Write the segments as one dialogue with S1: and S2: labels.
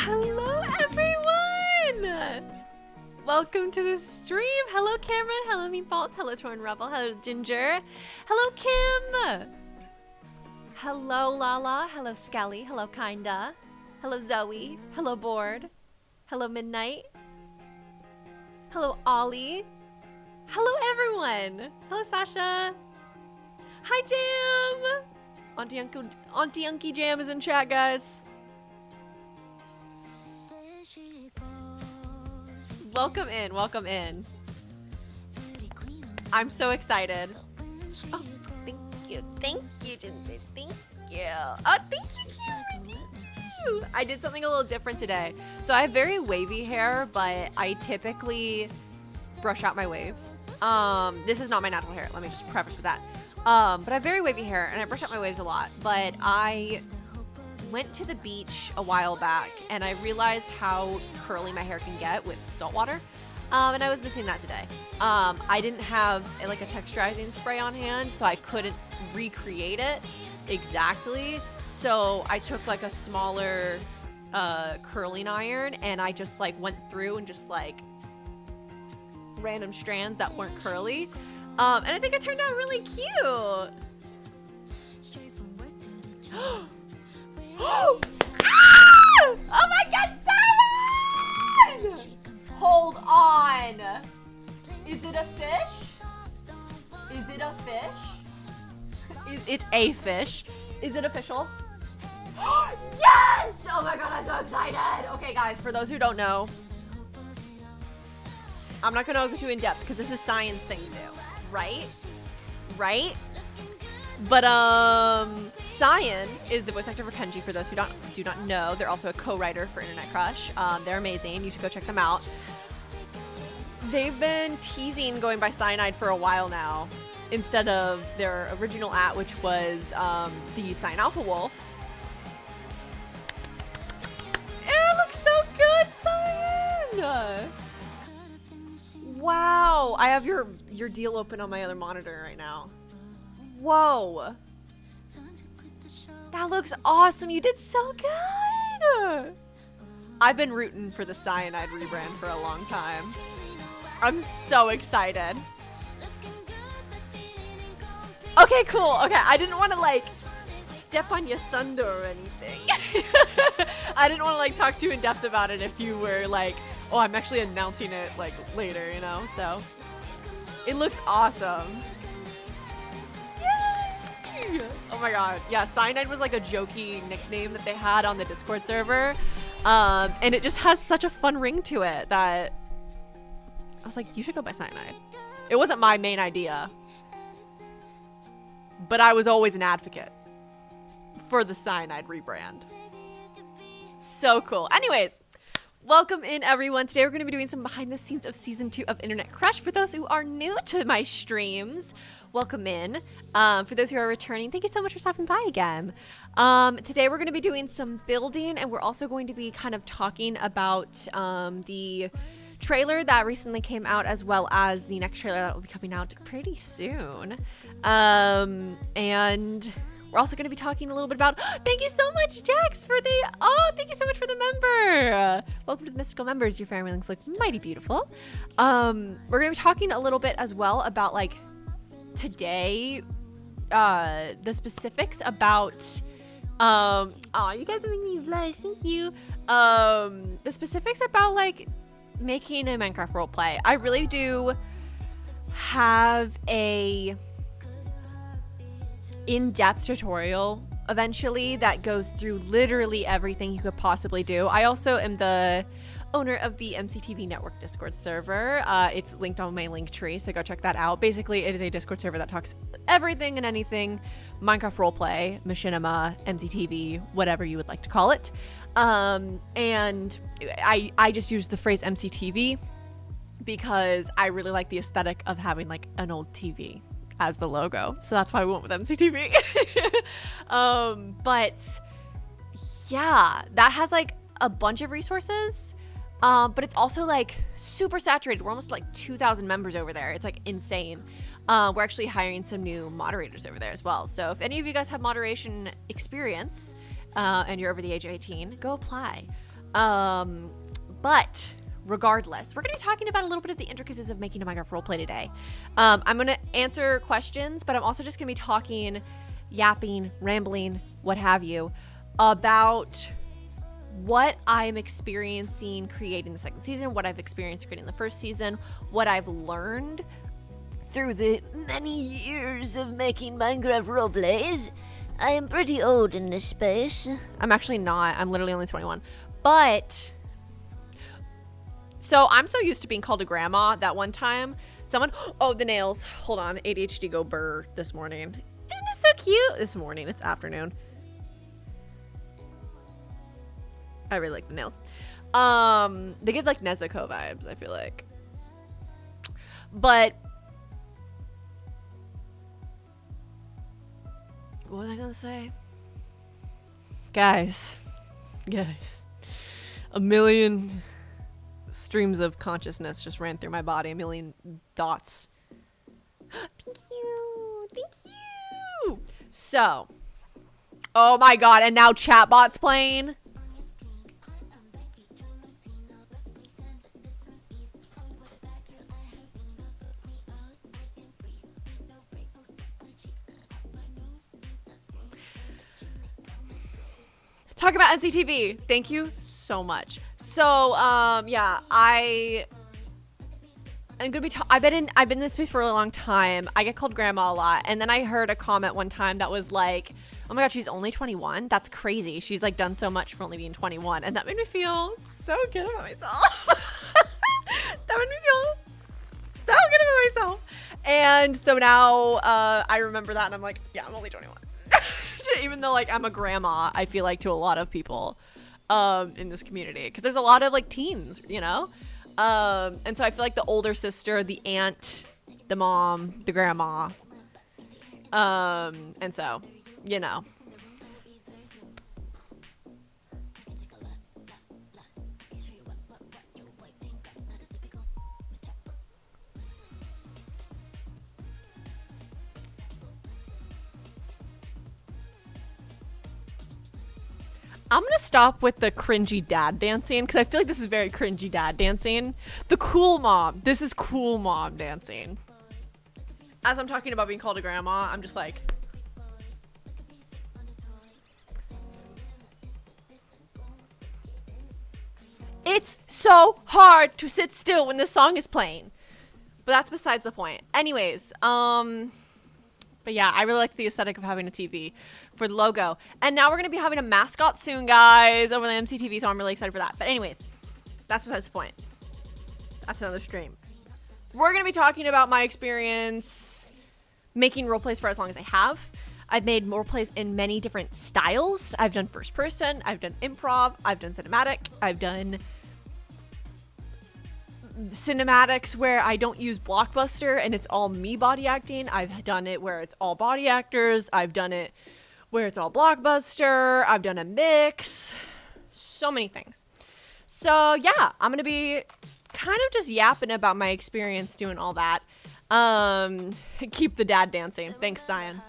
S1: Hello, everyone! Welcome to the stream. Hello, Cameron. Hello, Meatballs. Hello, Torn Rebel. Hello, Ginger. Hello, Kim. Hello, Lala. Hello, Skelly. Hello, Kinda. Hello, Zoe. Hello, Board. Hello, Midnight. Hello, Ollie. Hello, everyone. Hello, Sasha. Hi, Jam. Auntie Unky Jam is in chat, guys. Welcome in, welcome in. I'm so excited. Oh, thank you, Ginger, thank you. Oh, thank you, Cameron, thank you. I did something a little different today. So I have very wavy hair, but I typically brush out my waves. This is not my natural hair, let me just preface with that. But I have very wavy hair, and I brush out my waves a lot, but I went to the beach a while back and I realized how curly my hair can get with salt water, and I was missing that today. I didn't have like a texturizing spray on hand, so I couldn't recreate it exactly, so I took like a smaller curling iron and I just like went through and just like random strands that weren't curly, and I think it turned out really cute. Ah! Oh my god, Simon! Hold on. Is it a fish? Is it a fish? Is it a fish? Is it official? Yes! Oh my god, I'm so excited. Okay, guys, for those who don't know, I'm not gonna go too in depth because this is science thing to do, right? Right? But Cyan is the voice actor for Kenji, for those who do not know. They're also a co-writer for Internet Crush. They're amazing. You should go check them out. They've been teasing going by Cyanide for a while now, instead of their original which was the Cyan Alpha Wolf. It looks so good, Cyan! Wow, I have your deal open on my other monitor right now. Whoa. That looks awesome. You did so good. I've been rooting for the Cyanide rebrand for a long time. I'm so excited. Okay, cool. Okay, I didn't want to like step on your thunder or anything. I didn't want to like talk too in depth about it if you were like, oh, I'm actually announcing it like later, you know? So it looks awesome. Oh my god. Yeah, Cyanide was like a jokey nickname that they had on the Discord server. And it just has such a fun ring to it that I was like, you should go by Cyanide. It wasn't my main idea, but I was always an advocate for the Cyanide rebrand. So cool. Anyways, welcome in, everyone. Today we're going to be doing some behind the scenes of season 2 of Internet Crush. For those who are new to my streams, welcome in. For those who are returning, thank you so much for stopping by again. Today we're going to be doing some building, and we're also going to be kind of talking about the trailer that recently came out, as well as the next trailer that will be coming out pretty soon. And we're also going to be talking a little bit about, thank you so much, Jax, for the, thank you so much for the member. Welcome to the Mystical Members. Your fairy links look mighty beautiful. We're going to be talking a little bit as well about like today, the specifics about, you guys are making me blush, thank you. The specifics about like making a Minecraft roleplay. I really do have a in-depth tutorial eventually that goes through literally everything you could possibly do. I also am the owner of the MCTV Network Discord server. It's linked on my link tree, so go check that out. Basically, it is a Discord server that talks everything and anything Minecraft roleplay, machinima, MCTV, whatever you would like to call it. And I just use the phrase MCTV because I really like the aesthetic of having like an old TV as the logo, so that's why we went with MCTV. But yeah, that has like a bunch of resources, but it's also like super saturated. We're almost like 2,000 members over there. It's like insane. We're actually hiring some new moderators over there as well, so if any of you guys have moderation experience and you're over the age of 18, go apply. But regardless, we're going to be talking about a little bit of the intricacies of making a Minecraft roleplay today. I'm going to answer questions, but I'm also just going to be talking, yapping, rambling, what have you, about what I'm experiencing creating the second season, what I've experienced creating the first season, what I've learned through the many years of making Minecraft roleplays. I am pretty old in this space. I'm actually not. I'm literally only 21. But, so I'm so used to being called a grandma that one time someone, oh, the nails. Hold on. ADHD go burr this morning. Isn't it so cute? This morning. It's afternoon. I really like the nails. They give like Nezuko vibes, I feel like. But what was I gonna say? Guys. A million streams of consciousness just ran through my body. A million thoughts. Thank you. So, oh my god, and now chatbot's playing. Talk about MCTV. Thank you so much. So, yeah, I'm gonna be. I've been in this space for a really long time. I get called grandma a lot, and then I heard a comment one time that was like, "Oh my god, she's only 21. That's crazy. She's like done so much for only being 21," and that made me feel so good about myself. That made me feel so good about myself. And so now I remember that, and I'm like, yeah, I'm only 21. Even though like I'm a grandma, I feel like to a lot of people in this community, because there's a lot of like teens, you know, and so I feel like the older sister, the aunt, the mom, the grandma, and so, you know. I'm gonna stop with the cringy dad dancing, because I feel like this is very cringy dad dancing. The cool mom. This is cool mom dancing. As I'm talking about being called a grandma, I'm just like... It's so hard to sit still when this song is playing. But that's besides the point. Anyways, but yeah, I really like the aesthetic of having a TV for the logo. And now we're going to be having a mascot soon, guys, over the MCTV, so I'm really excited for that. But anyways, that's besides the point. That's another stream. We're going to be talking about my experience making roleplays for as long as I have. I've made roleplays in many different styles. I've done first person, I've done improv, I've done cinematic, I've done cinematics where I don't use Blockbuster and it's all me body acting. I've done it where it's all body actors. I've done it where it's all Blockbuster. I've done a mix. So many things. So yeah, I'm gonna be kind of just yapping about my experience doing all that. Keep the dad dancing. Thanks, Zion.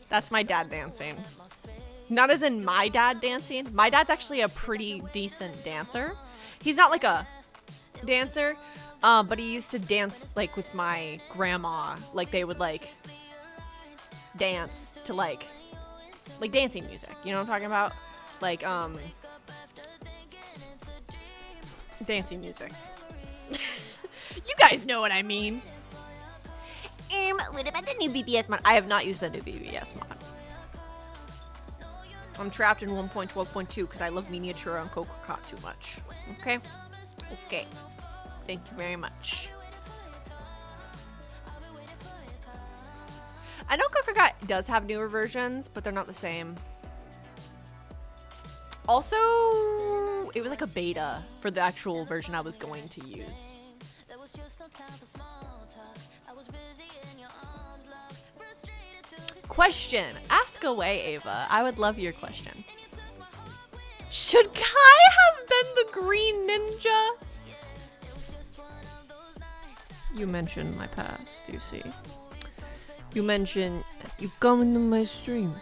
S1: That's my dad dancing. Not as in my dad dancing. My dad's actually a pretty decent dancer. He's not like a dancer, but he used to dance like with my grandma. Like they would like dance to like dancing music. You know what I'm talking about? Like dancing music. You guys know what I mean. What about the new BBS mod? I have not used the new BBS mod. I'm trapped in 1.12.2 because I love miniature and Coco Cot too much. Okay? Okay. Thank you very much. I know Coco Cot does have newer versions, but they're not the same. Also, it was like a beta for the actual version I was going to use. Question. Ask away, Ava. I would love your question. Should Kai have been the green ninja? You mentioned my past, you see. You mentioned you come into my stream.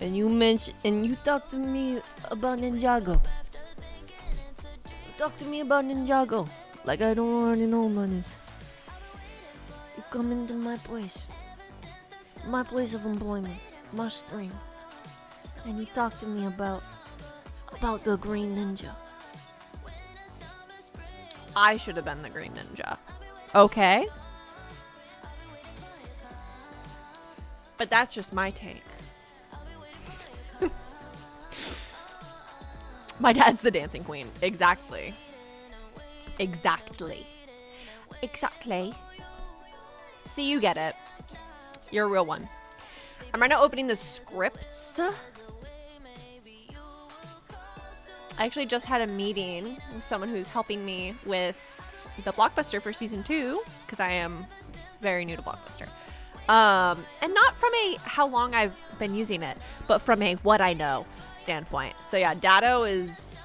S1: And you talk to me about Ninjago. You talk to me about Ninjago. Like I don't already know about this. You come into my place. My place of employment. My stream. And you talk to me about the Green Ninja. I should have been the Green Ninja. Okay? But that's just my take. My dad's the dancing queen. Exactly. Exactly. Exactly. See, you get it. You're a real one. I'm right now opening the scripts. I actually just had a meeting with someone who's helping me with the Blockbuster for season 2, because I am very new to Blockbuster. And not from a how long I've been using it, but from a what I know standpoint. So yeah, Dado is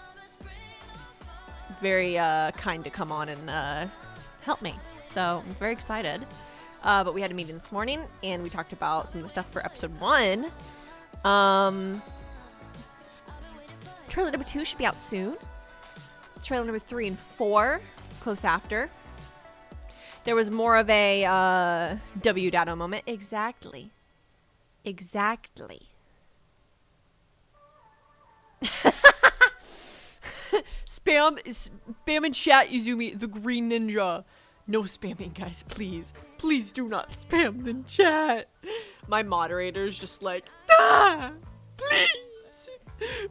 S1: very kind to come on and help me. So I'm very excited. But we had a meeting this morning and we talked about some of the stuff for episode 1. Trailer number 2 should be out soon. Trailer number 3 and 4 close after. There was more of a W Dado moment. Exactly. Exactly. Spam in chat, Izumi, the Green Ninja. No spamming, guys, please. Please do not spam the chat. My moderator's just like, ah, please,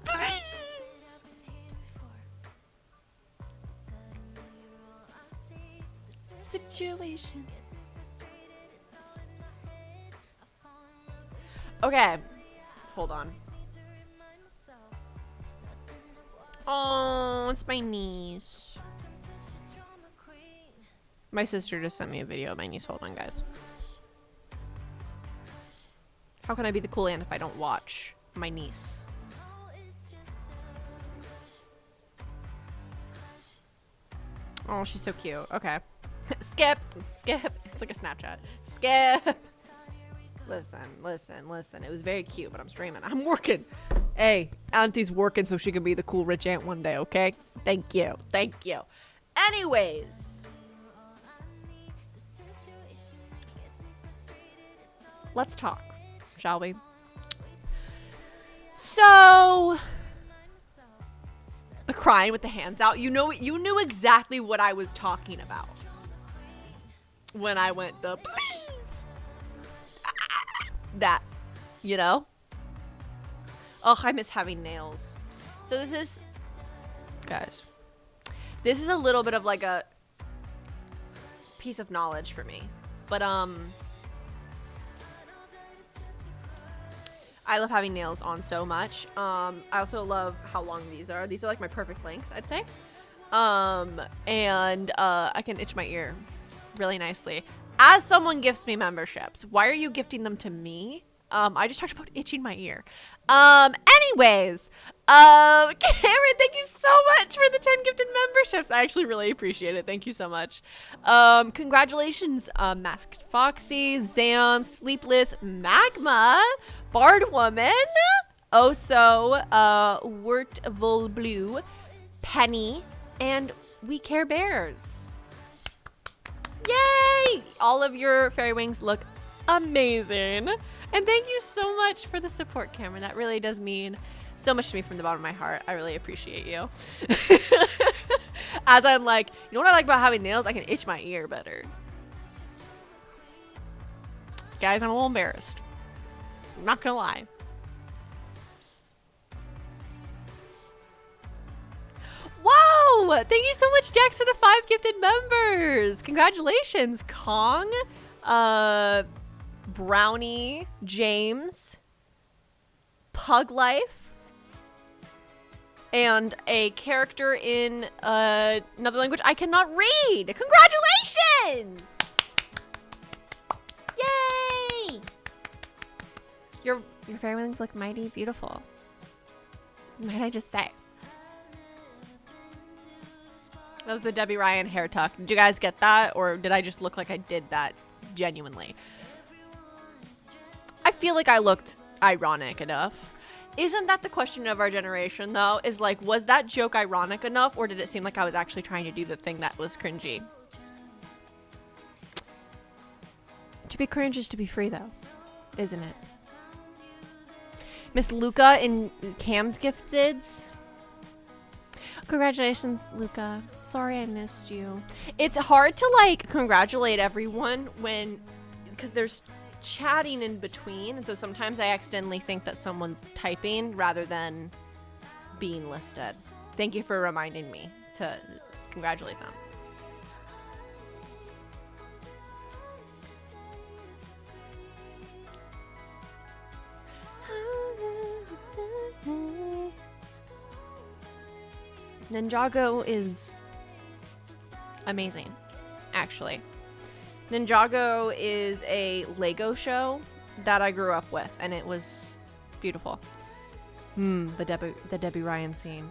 S1: please. Situations. Okay, hold on. Oh, it's my niece. My sister just sent me a video of my niece. Hold on, guys. How can I be the cool aunt if I don't watch my niece? Oh, she's so cute. Okay. Skip. It's like a Snapchat. Skip. Listen. It was very cute, but I'm streaming. I'm working. Hey, auntie's working so she can be the cool rich aunt one day, okay? Thank you. Anyways. Let's talk, shall we? So, the crying with the hands out. You knew exactly what I was talking about when I went the please. That, you know? Oh, I miss having nails. So this is, guys, this is a little bit of like a piece of knowledge for me. But, I love having nails on so much. I also love how long these are. These are like my perfect length, I'd say. And I can itch my ear really nicely. As someone gifts me memberships, why are you gifting them to me? I just talked about itching my ear. Anyways, Cameron, thank you so much for the 10 gifted memberships. I actually really appreciate it. Thank you so much. Congratulations, Masked Foxy, Zam, Sleepless, Magma, Bard Woman, Oso, Wurtvul Blue, Penny, and We Care Bears. Yay! All of your fairy wings look amazing. And thank you so much for the support, Cameron. That really does mean so much to me from the bottom of my heart. I really appreciate you. As I'm like, you know what I like about having nails? I can itch my ear better. Guys, I'm a little embarrassed. I'm not gonna lie. Whoa! Thank you so much, Jax, for the 5 gifted members. Congratulations, Kong, Brownie, James, Pug Life, and a character in another language I cannot read. Congratulations! Yay! Your fairy wings look mighty beautiful. Might I just say? That was the Debbie Ryan hair tuck. Did you guys get that? Or did I just look like I did that genuinely? I feel like I looked ironic enough. Isn't that the question of our generation, though? Is like, was that joke ironic enough, or did it seem like I was actually trying to do the thing that was cringy? To be cringe is to be free, though, isn't it? Miss Luca in Cam's Gifteds. Congratulations, Luca. Sorry I missed you. It's hard to, like, congratulate everyone because there's chatting in between, and so sometimes I accidentally think that someone's typing rather than being listed. Thank you for reminding me to congratulate them. Ninjago is amazing, actually. Ninjago is a Lego show that I grew up with, and it was beautiful. The Debbie Ryan scene.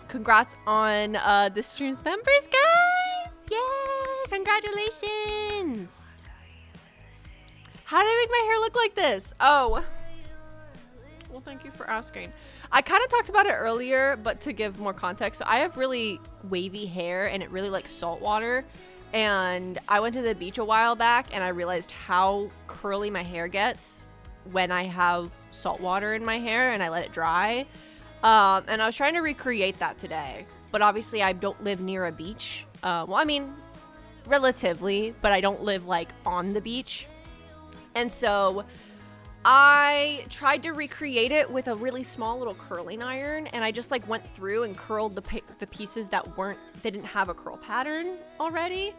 S1: Congrats on the stream's members, guys! Yay! Congratulations! How did I make my hair look like this? Oh. Well, thank you for asking. I kind of talked about it earlier, but to give more context, so I have really wavy hair and it really likes salt water. And I went to the beach a while back and I realized how curly my hair gets when I have salt water in my hair and I let it dry. And I was trying to recreate that today, but obviously I don't live near a beach. Well, I mean, relatively, but I don't live like on the beach. And so I tried to recreate it with a really small little curling iron, and I just like went through and curled the pieces that didn't have a curl pattern already,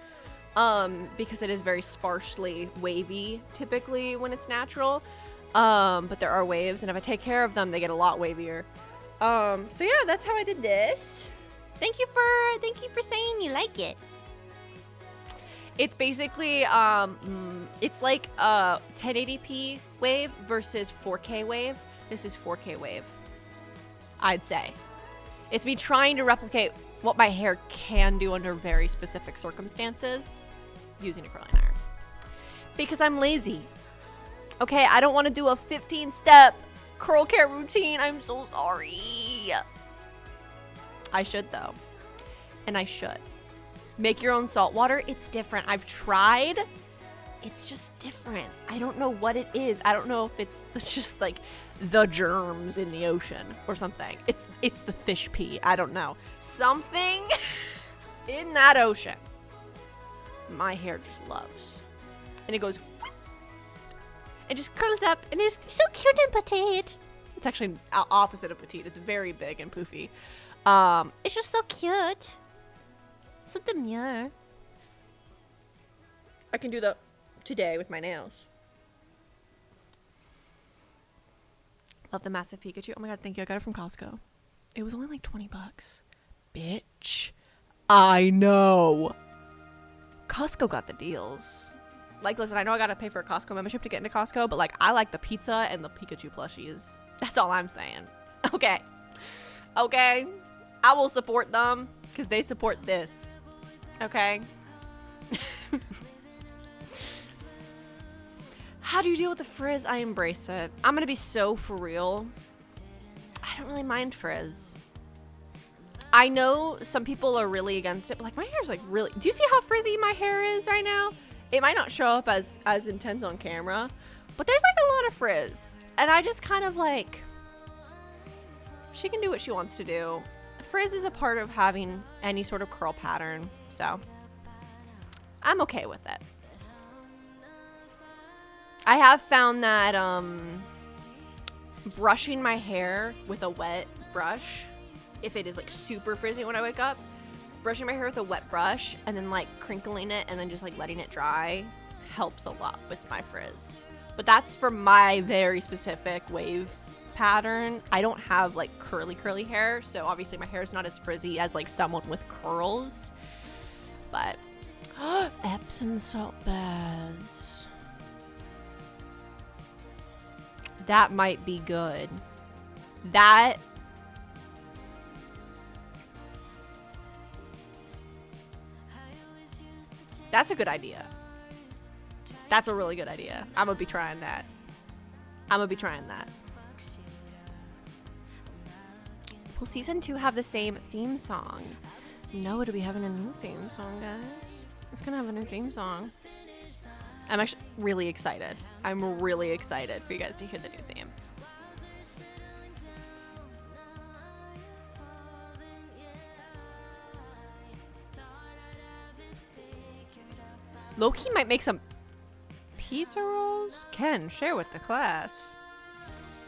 S1: because it is very sparsely wavy typically when it's natural, but there are waves, and if I take care of them, they get a lot wavier. So yeah, that's how I did this. Thank you for saying you like it. It's basically, it's like a 1080p wave versus 4K wave. This is 4K wave, I'd say. It's me trying to replicate what my hair can do under very specific circumstances using a curling iron. Because I'm lazy. Okay, I don't want to do a 15-step curl care routine. I'm so sorry. I should, though. And I should. Make your own salt water. It's different. I've tried. It's just different. I don't know what it is. I don't know if it's just like the germs in the ocean or something. It's the fish pee. I don't know. Something in that ocean my hair just loves. And it goes and just curls up and it's so cute and petite. It's actually opposite of petite. It's very big and poofy. It's just so cute. So demure. I can do that today with my nails. Love the massive Pikachu. Oh my god, thank you. I got it from Costco. It was only like 20 bucks. Bitch. I know. Costco got the deals. Like, listen, I know I gotta pay for a Costco membership to get into Costco, but like, I like the pizza and the Pikachu plushies. That's all I'm saying. Okay. Okay. I will support them because they support this. Okay. How do you deal with the frizz? I embrace it. I'm gonna be so for real. I don't really mind frizz. I know some people are really against it, but like my hair's like really. Do you see how frizzy my hair is right now? It might not show up as intense on camera, but there's like a lot of frizz, and I just kind of like. She can do what she wants to do. Frizz is a part of having any sort of curl pattern, so I'm okay with it. I have found that brushing my hair with a wet brush, if it is like super frizzy when I wake up, brushing my hair with a wet brush and then like crinkling it and then just like letting it dry helps a lot with my frizz. But that's for my very specific wave pattern. I don't have like curly hair, so obviously my hair is not as frizzy as like someone with curls. But Epsom salt baths. That might be good. That That's a good idea. That's a really good idea. I'm gonna be trying that. Will season 2 have the same theme song? No, it'll be having a new theme song, guys. It's gonna have a new theme song. I'm actually really excited. I'm really excited for you guys to hear the new theme. Loki might make some pizza rolls. Ken, share with the class.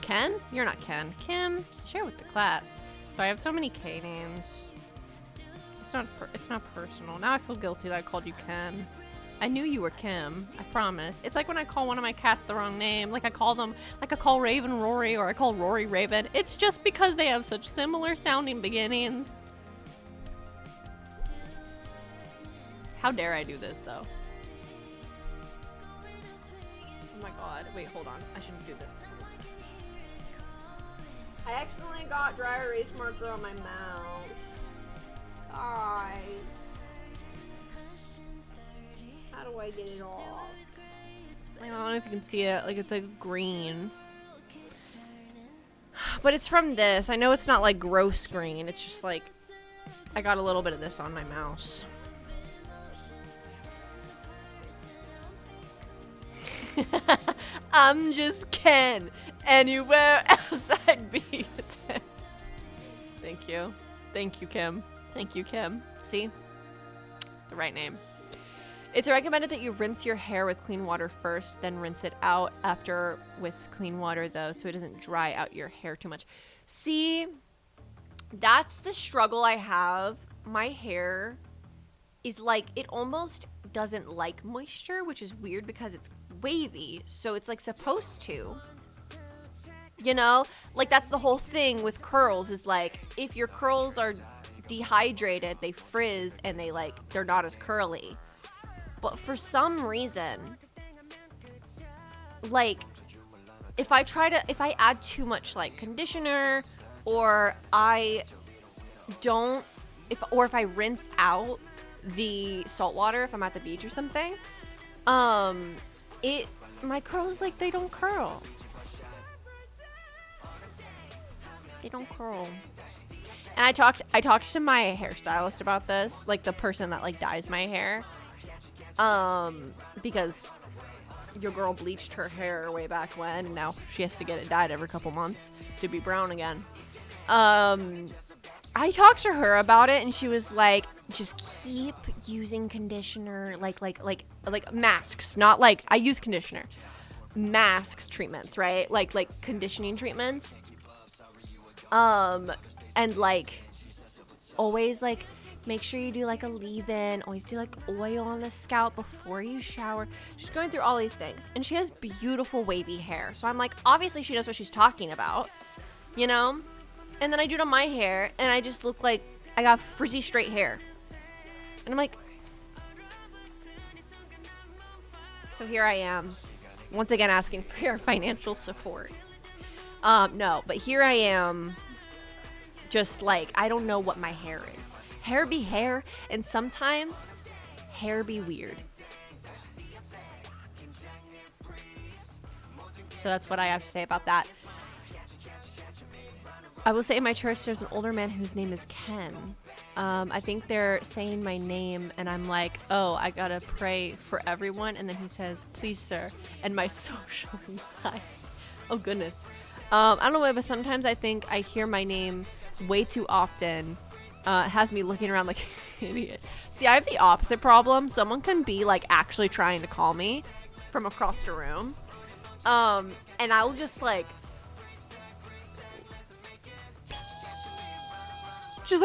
S1: Ken? You're not Ken. Kim, share with the class. So I have so many K names. It's not personal. Now I feel guilty that I called you Ken. I knew you were Kim. I promise. It's like when I call one of my cats the wrong name. Like I call Raven Rory, or I call Rory Raven. It's just because they have such similar sounding beginnings. How dare I do this though? Oh my god. Wait, hold on. I shouldn't do this. I accidentally got dry erase marker on my mouse. Guys. How do I get it off? I don't know if you can see it. Like, it's like green. But it's from this. I know it's not like gross green. It's just like, I got a little bit of this on my mouse. I'm just Ken. Anywhere else I'd be a 10. Thank you. Thank you, Kim. Thank you, Kim. See? The right name. It's recommended that you rinse your hair with clean water first, then rinse it out after with clean water, though, so it doesn't dry out your hair too much. See, that's the struggle I have. My hair is like, it almost doesn't like moisture, which is weird because it's wavy, so it's like supposed to. You know? Like, that's the whole thing with curls, is like, if your curls are dehydrated, they frizz and they're not as curly. But for some reason, like, if I add too much like conditioner, or if I rinse out the salt water if I'm at the beach or something, my curls, like, they don't curl. They don't curl. And I talked to my hairstylist about this, like the person that like dyes my hair. Because your girl bleached her hair way back when, and now she has to get it dyed every couple months to be brown again. I talked to her about it, and she was like, just keep using conditioner, like masks, not like, I use conditioner. Masks treatments, right? Like conditioning treatments. And like, always like, make sure you do like a leave-in. Always do like oil on the scalp before you shower. She's going through all these things. And she has beautiful wavy hair. So I'm like, obviously she knows what she's talking about, you know? And then I do it on my hair, and I just look like I got frizzy straight hair. And I'm like, so here I am, once again asking for your financial support. No, but here I am, just like, I don't know what my hair is. Hair be hair, and sometimes hair be weird. So that's what I have to say about that. I will say in my church there's an older man whose name is Ken. I think they're saying my name, and I'm like, oh, I gotta pray for everyone. And then he says, please, sir, and my social anxiety. Oh, goodness. I don't know why, but sometimes I think I hear my name way too often. It has me looking around like an idiot. See, I have the opposite problem. Someone can be like actually trying to call me from across the room. And I'll just like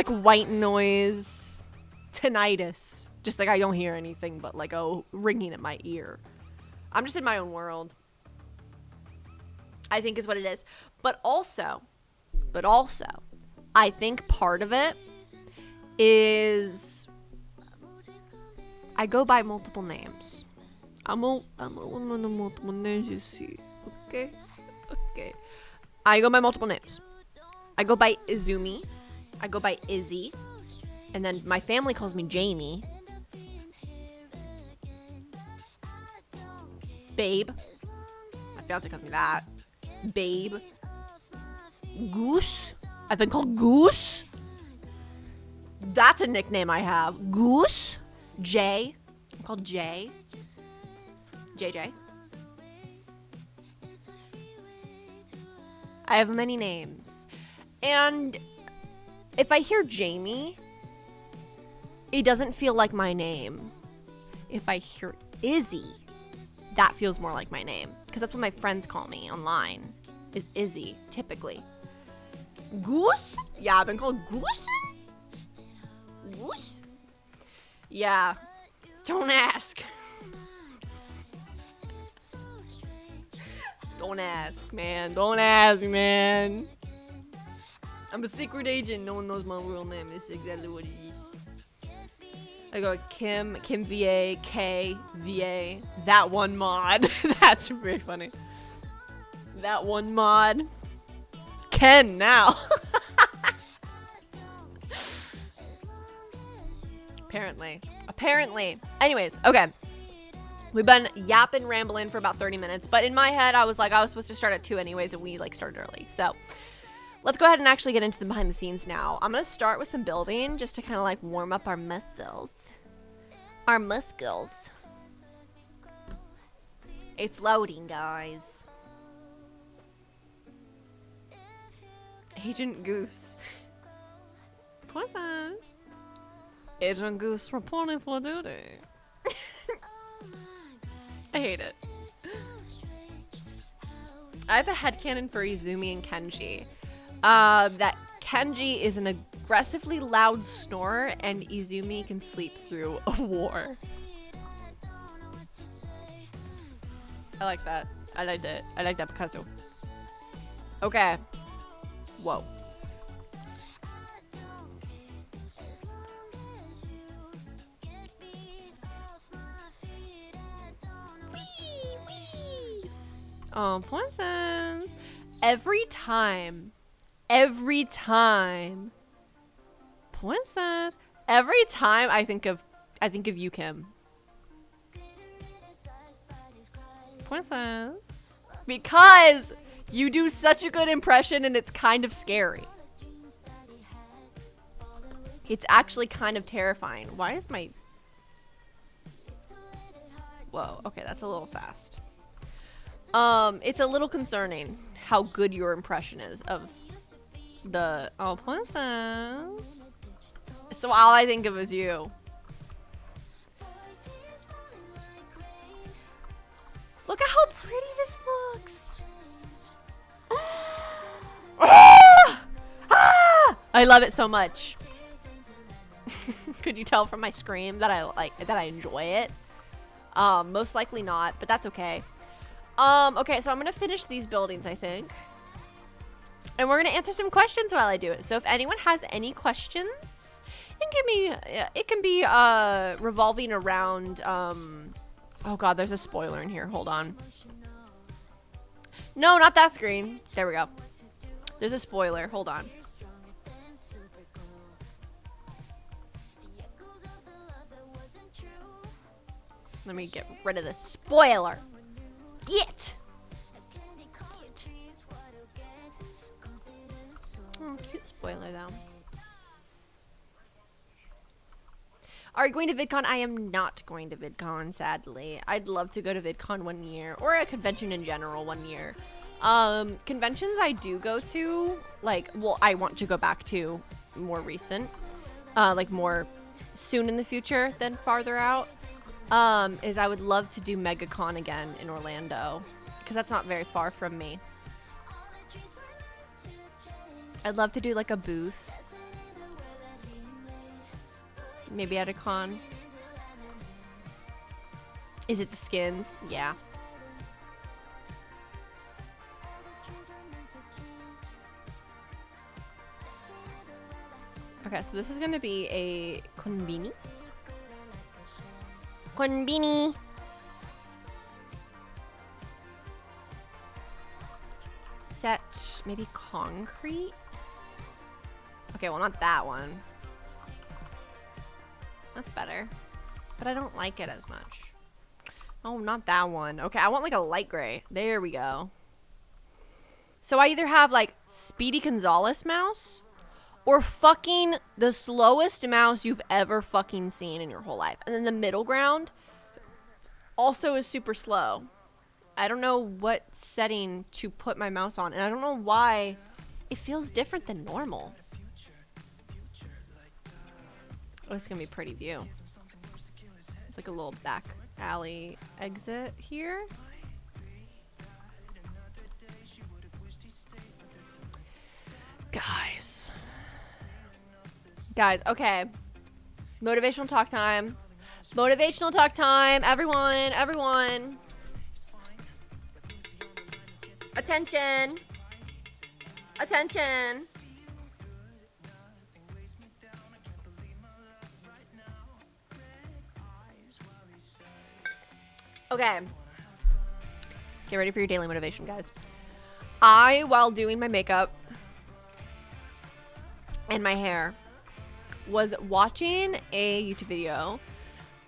S1: white noise, tinnitus. Just like I don't hear anything but like ringing at my ear. I'm just in my own world, I think is what it is. But also, I think part of it is I go by multiple names. I'm one of multiple names, you see. Okay. I go by multiple names. I go by Izumi. I go by Izzy. And then my family calls me Jamie. Babe. My fiance calls me that. Babe. Goose. I've been called Goose. That's a nickname I have. Goose. Jay. I'm called Jay. JJ. I have many names. And if I hear Jamie, it doesn't feel like my name. If I hear Izzy, that feels more like my name. Because that's what my friends call me online, is Izzy, typically. Goose? Yeah, I've been called Goose? Goose? Yeah. Don't ask. Don't ask, man. Don't ask, man. I'm a secret agent. No one knows my real name. It's exactly what it is. I go Kim VA, K VA. That one mod. That's very funny. That one mod. Ken now. Apparently. Anyways, okay. We've been yapping, rambling for about 30 minutes, but in my head, I was like, I was supposed to start at 2 anyways, and we like started early. So let's go ahead and actually get into the behind the scenes now. I'm gonna start with some building just to kind of like warm up our muscles. It's loading, guys. Agent Goose. Poisons. Agent Goose reporting for duty. I hate it. I have a headcanon for Izumi and Kenji. That Kenji is an aggressively loud snorer and Izumi can sleep through a war. I like that. I liked it. I like that Picasso. Okay. Whoa. Oh, poisons. Every time. Poisons. Every time I think of you, Kim. Poisons. Because you do such a good impression and it's kind of scary. It's actually kind of terrifying. Why is my... Whoa, okay, that's a little fast. It's a little concerning how good your impression is of the poisons. So all I think of is you. Look at how pretty this looks. I love it so much. Could you tell from my scream that I enjoy it? Most likely not, but that's okay. Okay, so I'm gonna finish these buildings, I think. And we're gonna answer some questions while I do it. So if anyone has any questions, it can be revolving around oh god, there's a spoiler in here. Hold on. No, not that screen. There we go. There's a spoiler. Hold on. Let me get rid of the spoiler. Get. Oh, cute spoiler though. Are you going to VidCon? I am not going to VidCon, sadly. I'd love to go to VidCon one year, or a convention in general one year. Conventions I do go to, like, well, I want to go back to more recent, like more soon in the future than farther out, is I would love to do MegaCon again in Orlando, because that's not very far from me. I'd love to do like a booth. Maybe at a con. Is it the skins? Yeah. Okay, so this is gonna be a konbini. Konbini. Set maybe concrete. Okay, well, not that one. That's better, but I don't like it as much. Oh, not that one. Okay, I want like a light gray. There we go. So I either have like Speedy Gonzales mouse or fucking the slowest mouse you've ever fucking seen in your whole life. And then the middle ground also is super slow. I don't know what setting to put my mouse on, and I don't know why it feels different than normal. Oh, it's gonna be a pretty view. It's like a little back alley exit here. Guys, okay. Motivational talk time. Motivational talk time. Everyone. Attention. Okay. Get ready for your daily motivation, guys. While doing my makeup and my hair, was watching a YouTube video.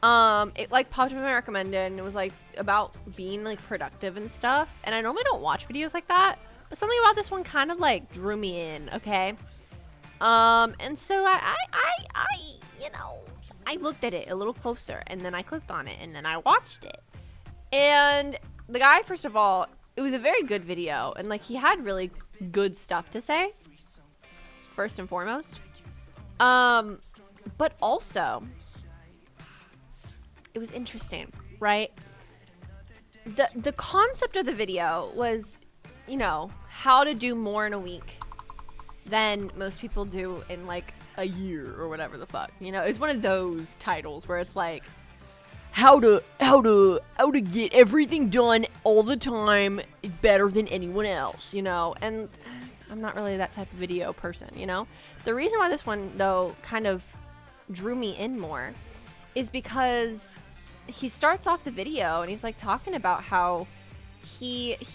S1: It like popped up in my recommended, and it was like about being like productive and stuff. And I normally don't watch videos like that, but something about this one kind of like drew me in. Okay. And so I looked at it a little closer, and then I clicked on it, and then I watched it. And the guy, first of all, it was a very good video, and like he had really good stuff to say, first and foremost. But also it was interesting, right? The concept of the video was, you know, how to do more in a week than most people do in like a year or whatever the fuck. You know, it's one of those titles where it's like how to get everything done all the time better than anyone else, you know? And I'm not really that type of video person, you know? The reason why this one, though, kind of drew me in more is because he starts off the video and he's, like, talking about how he's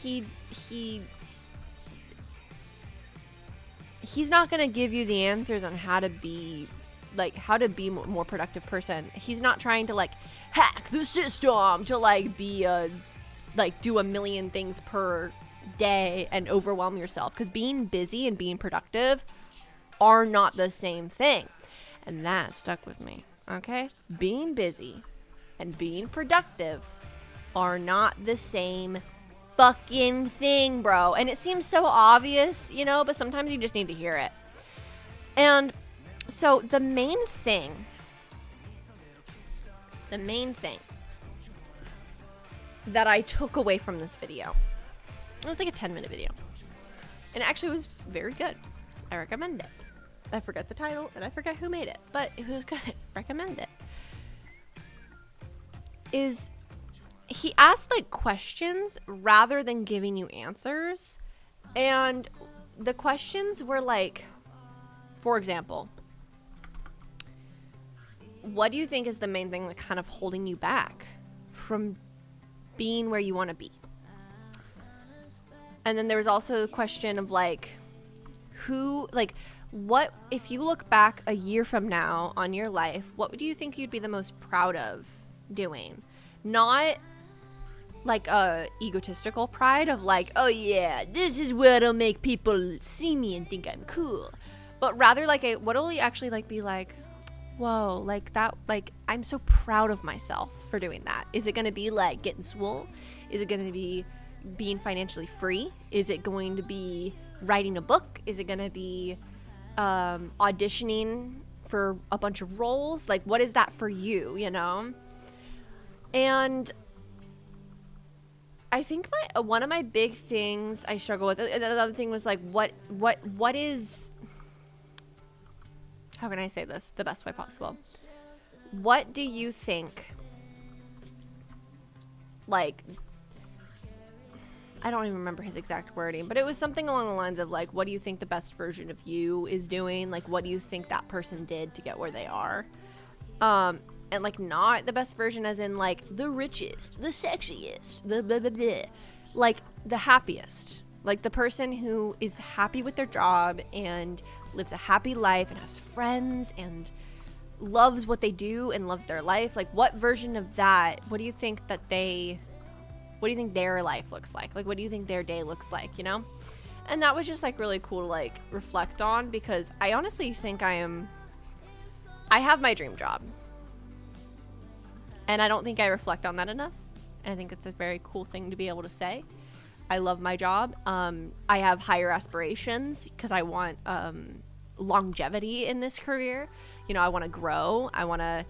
S1: not going to give you the answers on how to be more productive person. He's not trying to, like, hack the system to, like, be do a million things per day and overwhelm yourself, because being busy and being productive are not the same thing. And that stuck with me. Okay, being busy and being productive are not the same fucking thing, bro. And it seems so obvious, you know, but sometimes you just need to hear it. And so the main thing that I took away from this video, it was like a 10-minute video, and it actually was very good. I recommend it. I forget the title and I forget who made it, but it was good. Recommend it. Is he asked like questions rather than giving you answers, and the questions were like, for example, what do you think is the main thing that kind of holding you back from being where you want to be? And then there was also a question of like, what if you look back a year from now on your life, what do you think you'd be the most proud of doing? Not like a egotistical pride of like, oh yeah, this is what'll make people see me and think I'm cool, but rather like what'll you actually like be like, whoa, like that, like I'm so proud of myself for doing that. Is it gonna be like getting swole? Is it gonna be being financially free? Is it going to be writing a book? Is it going to be auditioning for a bunch of roles? Like, what is that for you, you know? And I think one of my big things I struggle with, another thing was like, what is, how can I say this the best way possible? What do you think, like, I don't even remember his exact wording, but it was something along the lines of like, what do you think the best version of you is doing? Like, what do you think that person did to get where they are? And like, not the best version as in like the richest, the sexiest, the blah, blah, blah. Like the happiest, like the person who is happy with their job and lives a happy life and has friends and loves what they do and loves their life, like what version of that, what do you think their life looks like? Like, what do you think their day looks like, you know? And that was just like really cool to like reflect on, because I honestly think I have my dream job. And I don't think I reflect on that enough. And I think it's a very cool thing to be able to say. I love my job. I have higher aspirations because I want longevity in this career. You know, I want to grow. I want to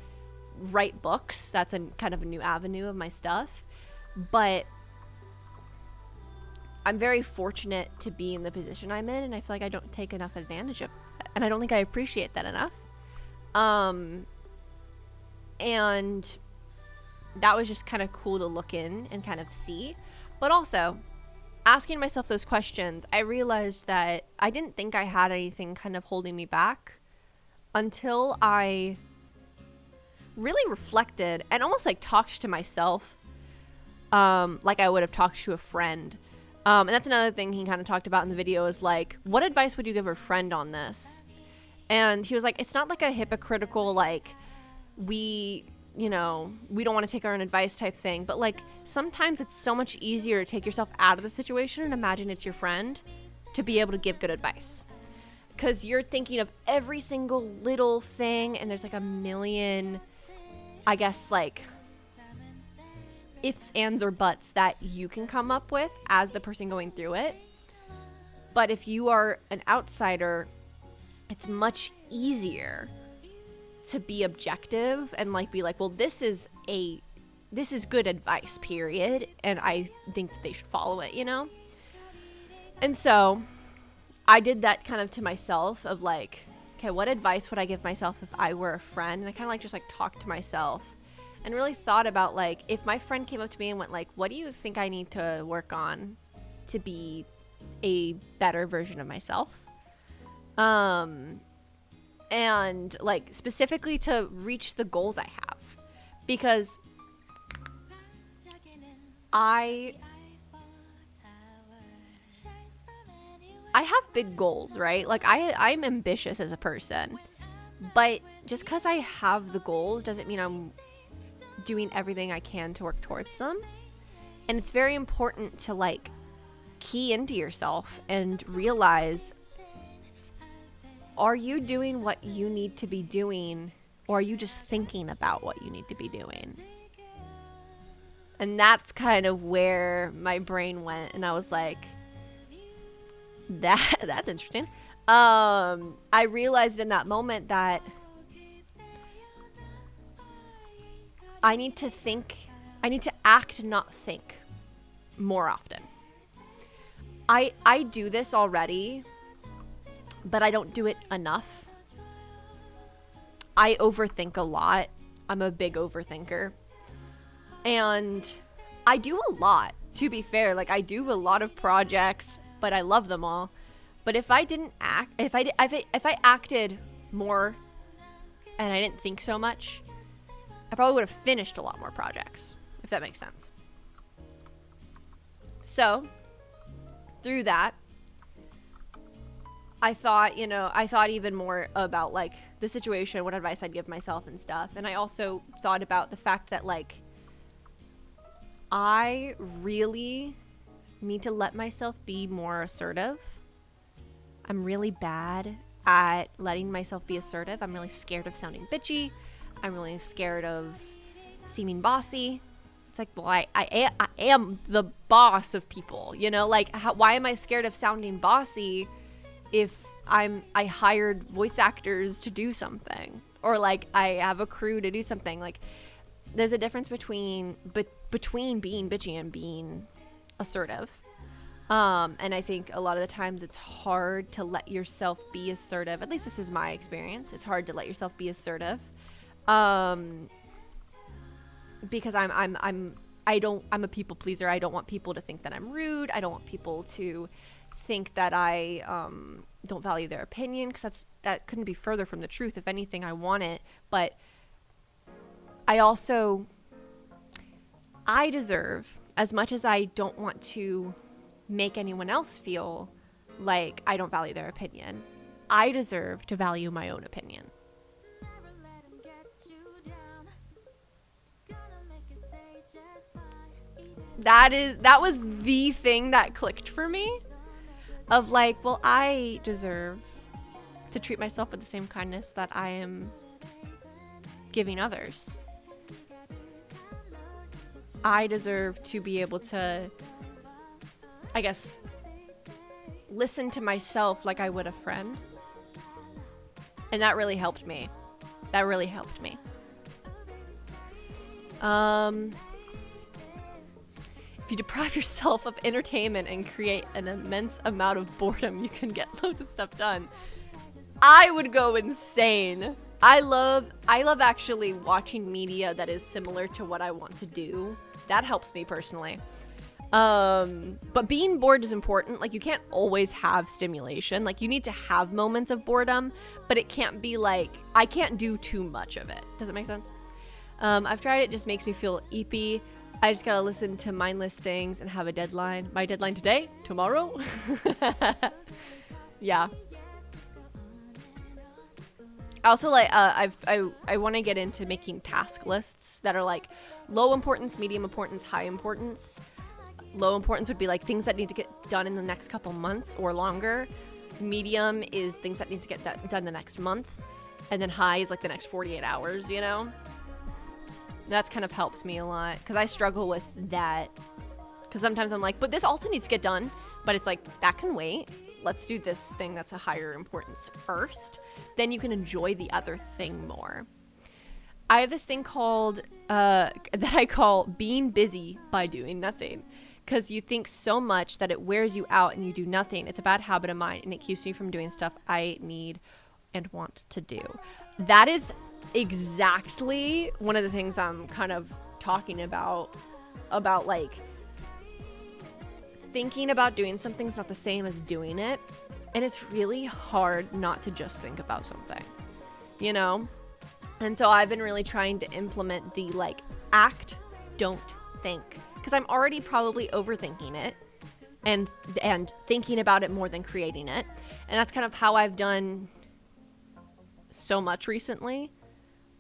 S1: write books. That's kind of a new avenue of my stuff. But I'm very fortunate to be in the position I'm in, and I feel like I don't take enough advantage of it. And I don't think I appreciate that enough. And that was just kind of cool to look in and kind of see. But also, asking myself those questions, I realized that I didn't think I had anything kind of holding me back until I really reflected and almost like talked to myself, like I would have talked to a friend. And that's another thing he kind of talked about in the video, is like, what advice would you give a friend on this? And he was like, it's not like a hypocritical, like, we don't want to take our own advice type thing, but like sometimes it's so much easier to take yourself out of the situation and imagine it's your friend to be able to give good advice, because you're thinking of every single little thing, and there's like a million, I guess, like ifs, ands, or buts that you can come up with as the person going through it. But if you are an outsider, it's much easier to be objective and like be like, well, this is good advice, period, and I think that they should follow it, you know? And so I did that kind of to myself of like, okay, what advice would I give myself if I were a friend? And I kind of like just like talked to myself and really thought about like, if my friend came up to me and went like, what do you think I need to work on to be a better version of myself? And like specifically to reach the goals I have, because I have big goals, right? Like I'm ambitious as a person, but just because I have the goals doesn't mean I'm doing everything I can to work towards them. And it's very important to like key into yourself and realize, are you doing what you need to be doing, or are you just thinking about what you need to be doing? And that's kind of where my brain went, and I was like, that's interesting. I realized in that moment that I need to act, not think, more often. I do this already, but I don't do it enough. I overthink a lot. I'm a big overthinker. And I do a lot, to be fair. Like, I do a lot of projects, but I love them all. But if I didn't act, if I acted more and I didn't think so much, I probably would have finished a lot more projects, if that makes sense. So, through that, I thought even more about like the situation, what advice I'd give myself and stuff. And I also thought about the fact that like I really need to let myself be more assertive. I'm really bad at letting myself be assertive. I'm really scared of sounding bitchy. I'm really scared of seeming bossy. It's like, well, I am the boss of people, you know? Like, why am I scared of sounding bossy if I hired voice actors to do something, or like I have a crew to do something? Like, there's a difference between being bitchy and being assertive. And I think a lot of the times it's hard to let yourself be assertive. At least this is my experience. It's hard to let yourself be assertive. Because I'm a people pleaser. I don't want people to think that I'm rude. I don't want people to think that I don't value their opinion, because that couldn't be further from the truth. If anything, I want it, but I deserve, as much as I don't want to make anyone else feel like I don't value their opinion, I deserve to value my own opinion. that was the thing that clicked for me, of like, well, I deserve to treat myself with the same kindness that I am giving others. I deserve to be able to, I guess, listen to myself like I would a friend. And that really helped me. That really helped me. If you deprive yourself of entertainment and create an immense amount of boredom, you can get loads of stuff done. I would go insane. I love actually watching media that is similar to what I want to do. That helps me personally. But being bored is important. Like, you can't always have stimulation. Like, you need to have moments of boredom, but it can't be like, I can't do too much of it. Does it make sense? I've tried it. It just makes me feel eepy. I just gotta listen to mindless things and have a deadline. My deadline today, tomorrow. Yeah. I also like, I want to get into making task lists that are like low importance, medium importance, high importance. Low importance would be like things that need to get done in the next couple months or longer. Medium is things that need to get done the next month. And then high is like the next 48 hours, you know? That's kind of helped me a lot because I struggle with that. Because sometimes I'm like, but this also needs to get done. But it's like, that can wait. Let's do this thing that's a higher importance first. Then you can enjoy the other thing more. I have this thing called, that I call being busy by doing nothing. Because you think so much that it wears you out and you do nothing. It's a bad habit of mine and it keeps me from doing stuff I need and want to do. That is exactly one of the things I'm kind of talking about like thinking about doing something's not the same as doing it. And it's really hard not to just think about something, you know? And so I've been really trying to implement the like act, don't think. Because I'm already probably overthinking it and thinking about it more than creating it. And that's kind of how I've done so much recently.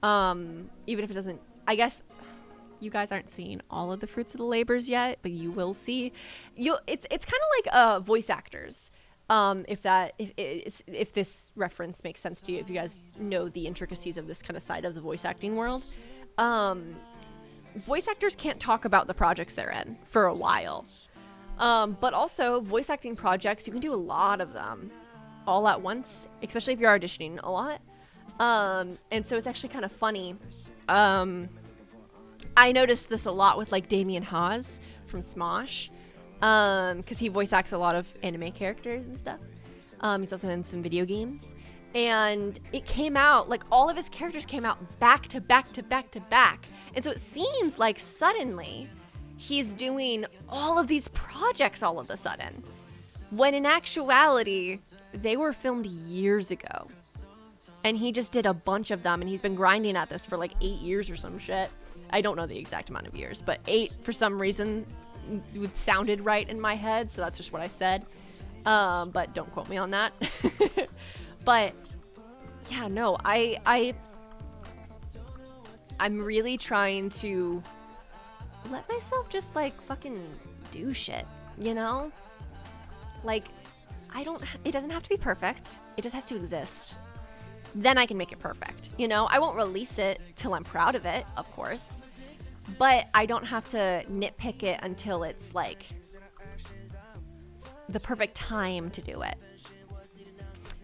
S1: Even if it doesn't, I guess you guys aren't seeing all of the fruits of the labors yet, but you will see. It's kind of like voice actors. If this reference makes sense to you, if you guys know the intricacies of this kind of side of the voice acting world. Voice actors can't talk about the projects they're in for a while. But also, voice acting projects, you can do a lot of them all at once, especially if you're auditioning a lot. And so it's actually kind of funny. I noticed this a lot with like Damien Haas from Smosh, because he voice acts a lot of anime characters and stuff. He's also in some video games. And it came out, like all of his characters came out back to back to back to back. And so it seems like suddenly he's doing all of these projects all of a sudden. When in actuality, they were filmed years ago. And he just did a bunch of them and he's been grinding at this for like 8 years or some shit. I don't know the exact amount of years, but 8 for some reason sounded right in my head. So that's just what I said. But don't quote me on that. But yeah, no, I'm really trying to let myself just like fucking do shit, you know? Like, it doesn't have to be perfect. It just has to exist. Then I can make it perfect, you know? I won't release it till I'm proud of it, of course. But I don't have to nitpick it until it's like the perfect time to do it.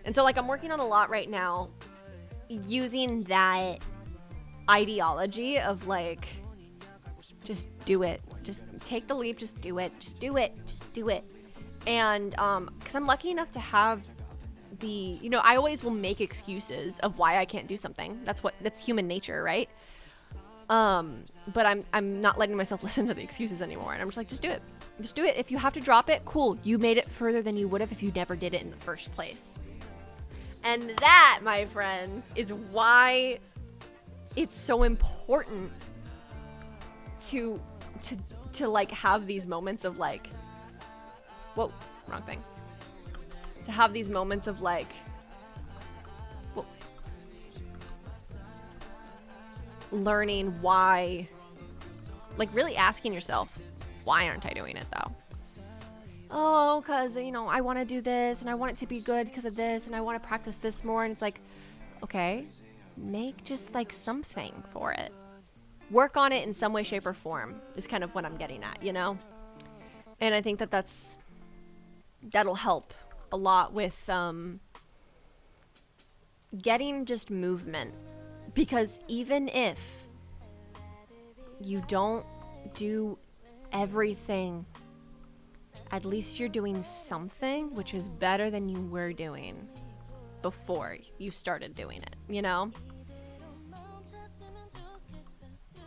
S1: And so like I'm working on a lot right now using that ideology of like, just do it. Just take the leap, just do it. Just do it. Just do it. And because I'm lucky enough to have I always will make excuses of why I can't do something. That's human nature, right? But I'm not letting myself listen to the excuses anymore. And I'm just like, just do it. Just do it. If you have to drop it, cool. You made it further than you would have if you never did it in the first place. And that, my friends, is why it's so important to like have these moments of like, whoa, wrong thing. To have these moments of like, whoa, learning why, like really asking yourself, why aren't I doing it though? Oh, because, you know, I want to do this and I want it to be good because of this and I want to practice this more. And it's like, okay, make just like something for it. Work on it in some way, shape, or form is kind of what I'm getting at, you know? And I think that that'll help a lot with getting just movement. Because even if you don't do everything, at least you're doing something, which is better than you were doing before you started doing it, you know?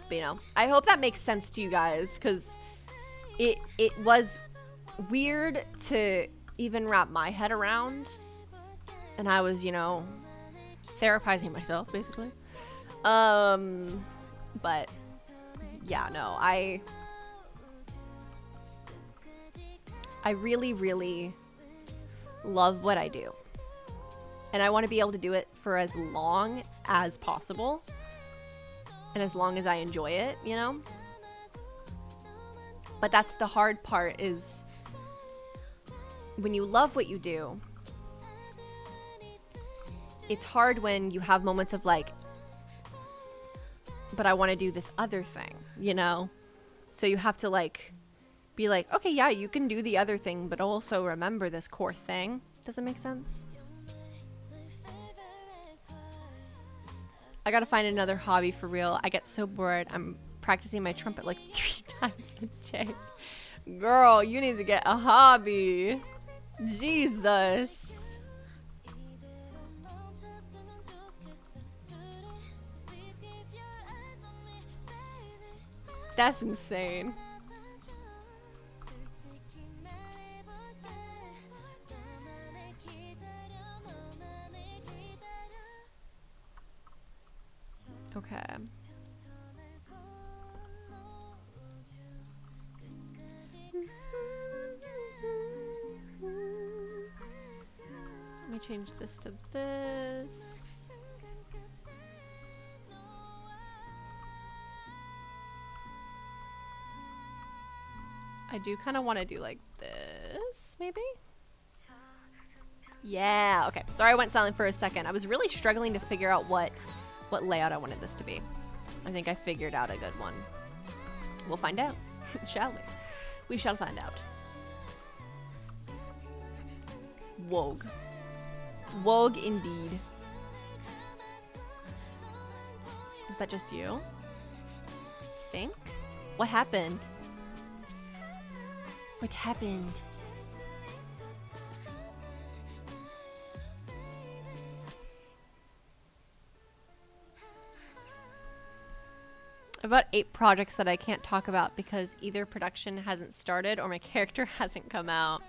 S1: But, you know, I hope that makes sense to you guys, because it was weird to even wrap my head around, and I was, you know, therapizing myself, basically. But, yeah, no, I really, really love what I do. And I want to be able to do it for as long as possible. And as long as I enjoy it, you know? But that's the hard part, is when you love what you do, it's hard when you have moments of like, but I want to do this other thing, you know? So you have to like be like, okay, yeah, you can do the other thing, but also remember this core thing. Does it make sense? I gotta find another hobby for real. I get so bored. I'm practicing my trumpet like 3 times a day. Girl, you need to get a hobby. Jesus. That's insane. Okay. Let me change this to this. I do kind of want to do like this, maybe? Yeah, okay. Sorry I went silent for a second. I was really struggling to figure out what layout I wanted this to be. I think I figured out a good one. We'll find out, shall we? We shall find out. Wogue. Wogue indeed. Is that just you? Think? What happened? What happened? About 8 projects that I can't talk about because either production hasn't started or my character hasn't come out.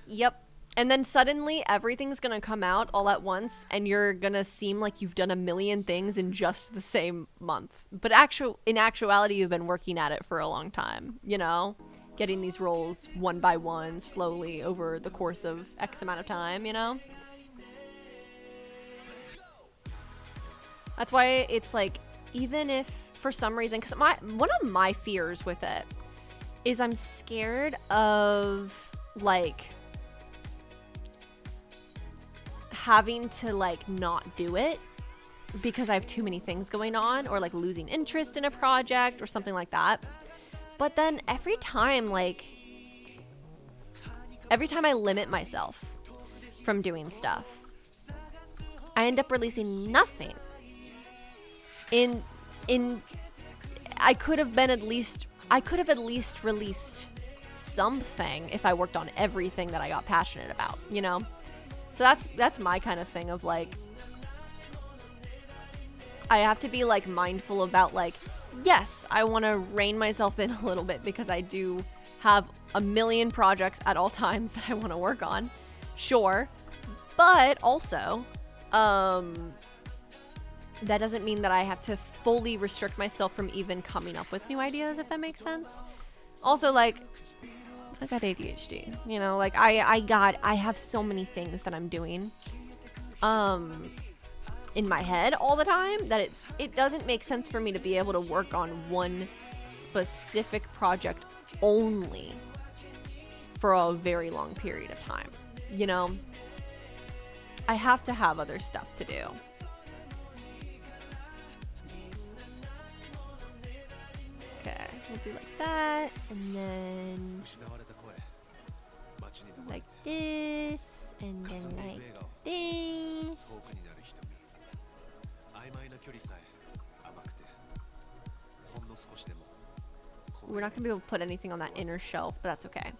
S1: Yep. And then suddenly everything's gonna come out all at once and you're gonna seem like you've done a million things in just the same month. But in actuality, you've been working at it for a long time, you know? Getting these roles one by one, slowly over the course of X amount of time, you know? That's why it's like, even if for some reason, because one of my fears with it is I'm scared of like having to like not do it because I have too many things going on, or like losing interest in a project or something like that. But then every time I limit myself from doing stuff, I end up releasing nothing. I could have at least released something if I worked on everything that I got passionate about, you know? So that's my kind of thing of like, I have to be like mindful about like, yes, I want to rein myself in a little bit because I do have a million projects at all times that I want to work on. Sure. But also, that doesn't mean that I have to fully restrict myself from even coming up with new ideas, if that makes sense. Also, like, I got ADHD, you know, like I have so many things that I'm doing in my head all the time that it doesn't make sense for me to be able to work on one specific project only for a very long period of time. You know, I have to have other stuff to do. Okay, we'll do like that, and then like this, and then like this. We're not gonna be able to put anything on that inner shelf, but that's okay.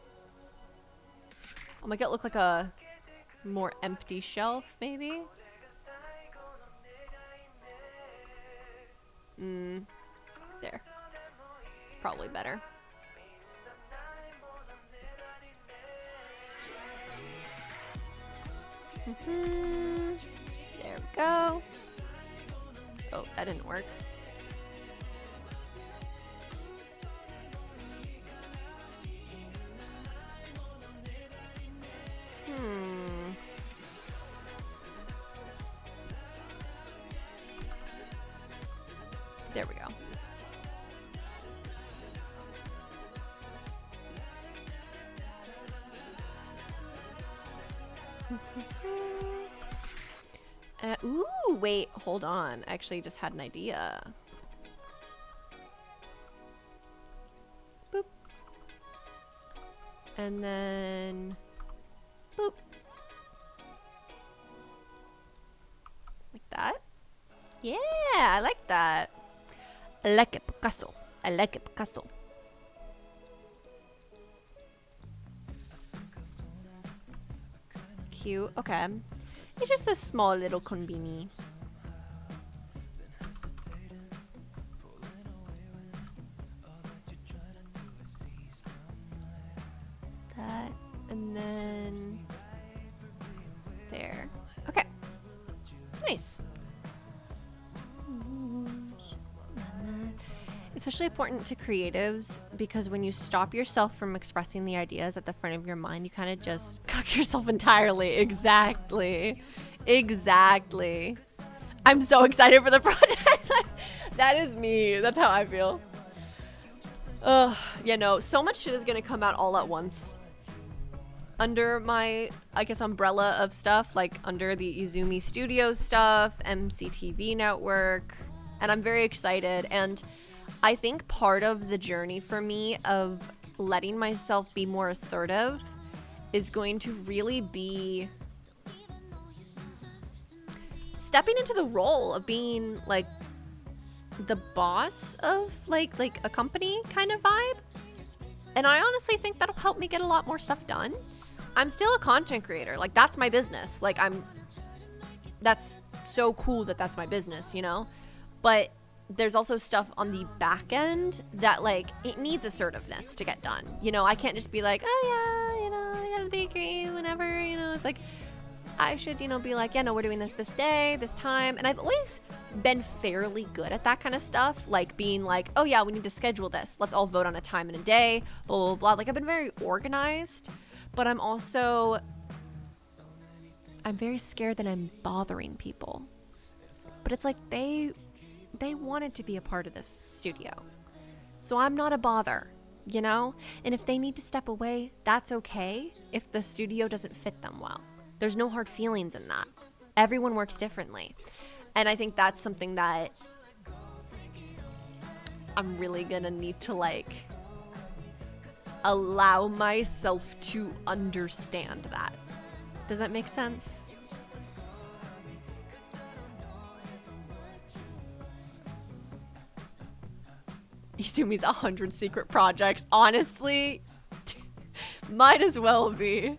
S1: I'll make it look like a more empty shelf, maybe. There. It's probably better. There we go. Oh, that didn't work. There we go. Ooh, wait, hold on. I actually just had an idea. Boop. And then boop. Like that. Yeah, I like that. I like it, Picasso. I like it, Picasso. Cute. Okay. It's just a small little conbini. That, and then there. Okay. Nice. It's especially important to creatives because when you stop yourself from expressing the ideas at the front of your mind, you kind of just cuck yourself entirely. Exactly. Exactly. I'm so excited for the project. That is me. That's how I feel. Yeah, no, so much shit is going to come out all at once. Under my, I guess, umbrella of stuff, like under the Izumi Studios stuff, MCTV Network, and I'm very excited. And I think part of the journey for me of letting myself be more assertive is going to really be stepping into the role of being like the boss of like a company kind of vibe. And I honestly think that'll help me get a lot more stuff done. I'm still a content creator. Like, that's my business. Like, that's so cool that that's my business, you know? But there's also stuff on the back end that, like, it needs assertiveness to get done. You know, I can't just be like, oh, yeah, you know, I gotta be great whenever, you know. It's like, I should, you know, be like, yeah, no, we're doing this day, this time. And I've always been fairly good at that kind of stuff. Like, being like, oh, yeah, we need to schedule this. Let's all vote on a time and a day, blah, blah, blah. Like, I've been very organized. But I'm very scared that I'm bothering people. But it's like they wanted to be a part of this studio. So I'm not a bother, you know? And if they need to step away, that's okay if the studio doesn't fit them well. There's no hard feelings in that. Everyone works differently. And I think that's something that I'm really gonna need to, like, allow myself to understand that. Does that make sense? Izumi's 100 secret projects. Honestly, might as well be.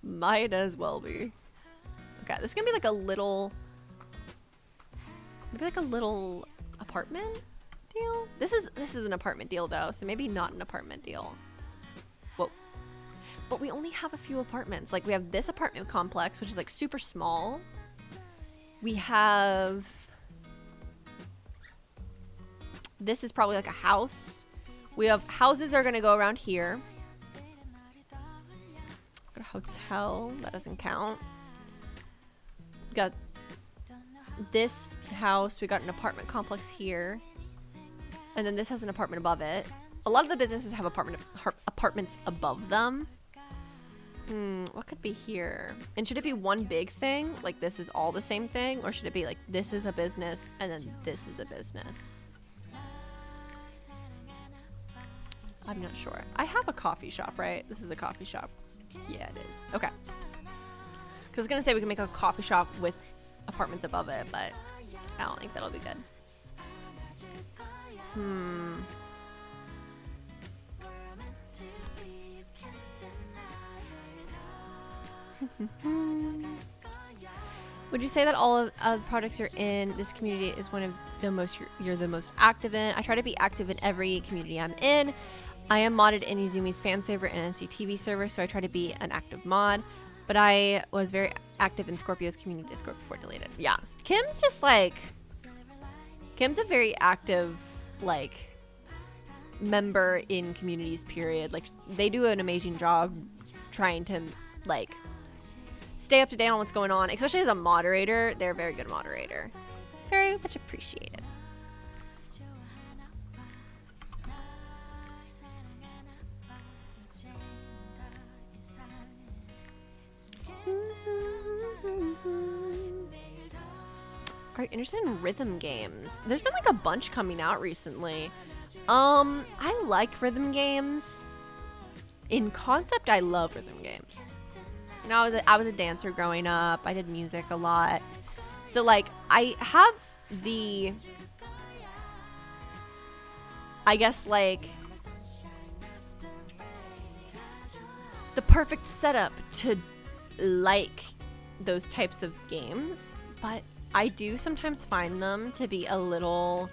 S1: Might as well be. Okay, this is gonna be like a little, maybe like a little apartment deal. This is an apartment deal though, so maybe not an apartment deal. Whoa. But we only have a few apartments. Like, we have this apartment complex, which is like super small. We have, this is probably like a house. We have houses are gonna go around here. A hotel, that doesn't count. We got this house, we got an apartment complex here. And then this has an apartment above it. A lot of the businesses have apartments above them. What could be here? And should it be one big thing? Like this is all the same thing? Or should it be like this is a business and then this is a business? I'm not sure. I have a coffee shop, right? This is a coffee shop. Yeah, it is. Okay. Because I was going to say we can make a coffee shop with apartments above it, but I don't think that'll be good. Would you say that all of the projects you're in this community is one of the most you're the most active in? I try to be active in every community I'm in. I am modded in Izumi's fan server and MCTV server, so I try to be an active mod. But I was very active in Scorpio's community Discord before deleted. Yeah, Kim's just like Kim's a very active like member in communities. Period. Like they do an amazing job trying to like stay up to date on what's going on, especially as a moderator. They're a very good moderator. Very much appreciated. Are you interested in rhythm games? There's been like a bunch coming out recently. I like rhythm games. In concept, I love rhythm games. You know, I was a dancer growing up. I did music a lot. So like I have the, I guess like the perfect setup to like those types of games, but I do sometimes find them to be a little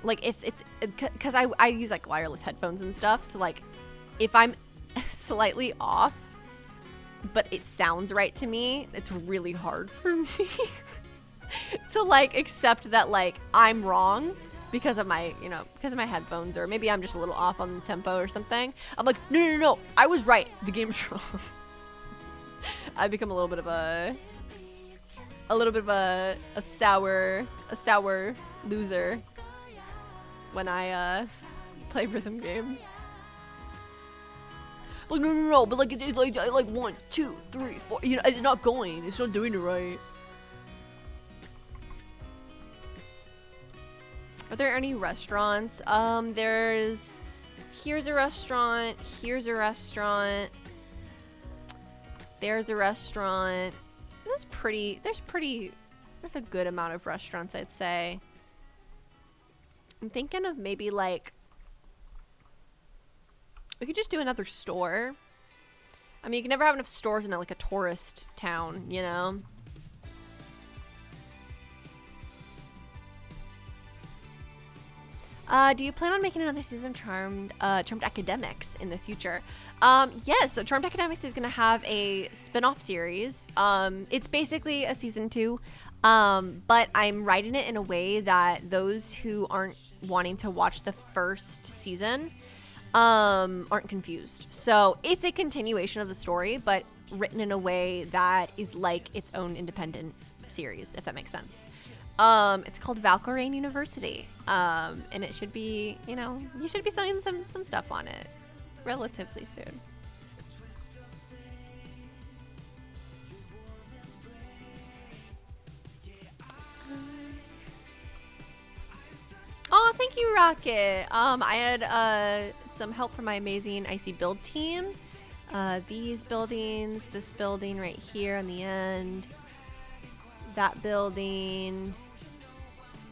S1: like if it's because I use like wireless headphones and stuff, so like if I'm slightly off but it sounds right to me, it's really hard for me to like accept that like I'm wrong because of my, you know, because of my headphones, or maybe I'm just a little off on the tempo or something. I'm like, no, I was right. The game's wrong. I become a little bit of a sour loser when I play rhythm games. Like no, but like it's like 1, 2, 3, 4. You know, it's not going. It's not doing it right. Are there any restaurants? Here's a restaurant. Here's a restaurant. There's a restaurant. There's a good amount of restaurants, I'd say. I'm thinking of maybe like, we could just do another store. I mean, you can never have enough stores in like a tourist town, you know? Do you plan on making another season of Charmed Academics in the future? Yes, so Charmed Academics is going to have a spin-off series. It's basically a season 2, but I'm writing it in a way that those who aren't wanting to watch the first season aren't confused. So it's a continuation of the story, but written in a way that is like its own independent series, if that makes sense. It's called Valkyrain University, and it should be, you know, you should be selling some stuff on it relatively soon. Oh, thank you, Rocket. I had some help from my amazing IC build team. These buildings, this building right here on the end, that building,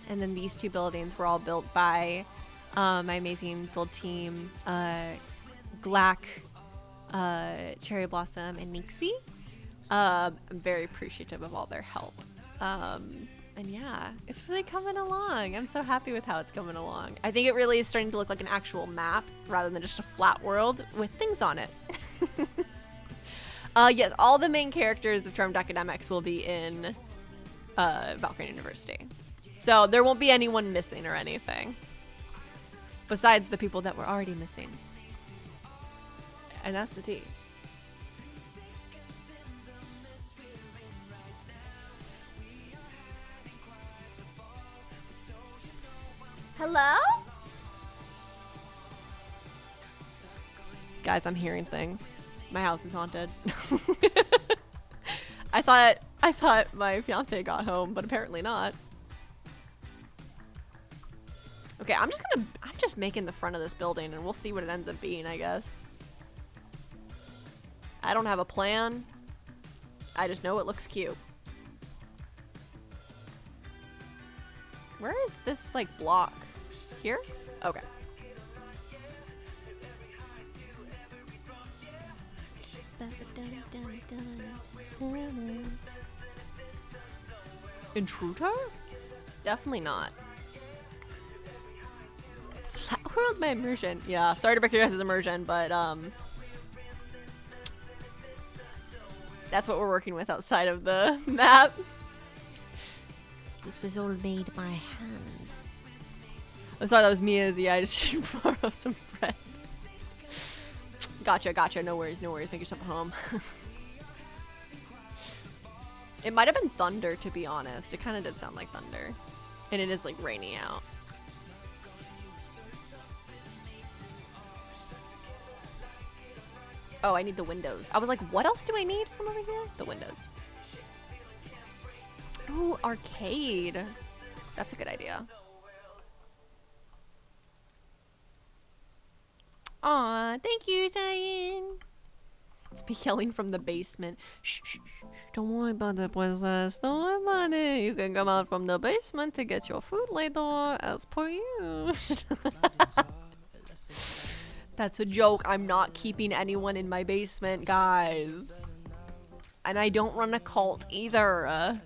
S1: and then these 2 buildings were all built by my amazing build team, Glack, Cherry Blossom, and Nixie. I'm very appreciative of all their help. And yeah, it's really coming along. I'm so happy with how it's coming along. I think it really is starting to look like an actual map rather than just a flat world with things on it. Yes, all the main characters of Charmed Academics will be in Valkyrie University. So there won't be anyone missing or anything. Besides the people that were already missing. And that's the tea. Hello? Guys, I'm hearing things. My house is haunted. I thought my fiance got home, but apparently not. Okay, I'm just making the front of this building and we'll see what it ends up being, I guess. I don't have a plan. I just know it looks cute. Where is this, like, block? Here? Okay. Intruder? Definitely not. Flat World by immersion. Yeah, sorry to break your guys' immersion, but that's what we're working with outside of the map. This was all made by hand. I'm sorry, that was me, Izzy. I just should borrow some bread. Gotcha, gotcha. No worries, no worries. Make yourself at home. It might have been thunder, to be honest. It kind of did sound like thunder. And it is, like, rainy out. Oh, I need the windows. I was like, what else do I need from over here? The windows. Ooh, arcade. That's a good idea. Aw, thank you, Zion. It's me yelling from the basement. Shh, shh, shh. Don't worry about it, princess. Don't worry about it. You can come out from the basement to get your food later, as per you. That's a joke. I'm not keeping anyone in my basement, guys. And I don't run a cult either.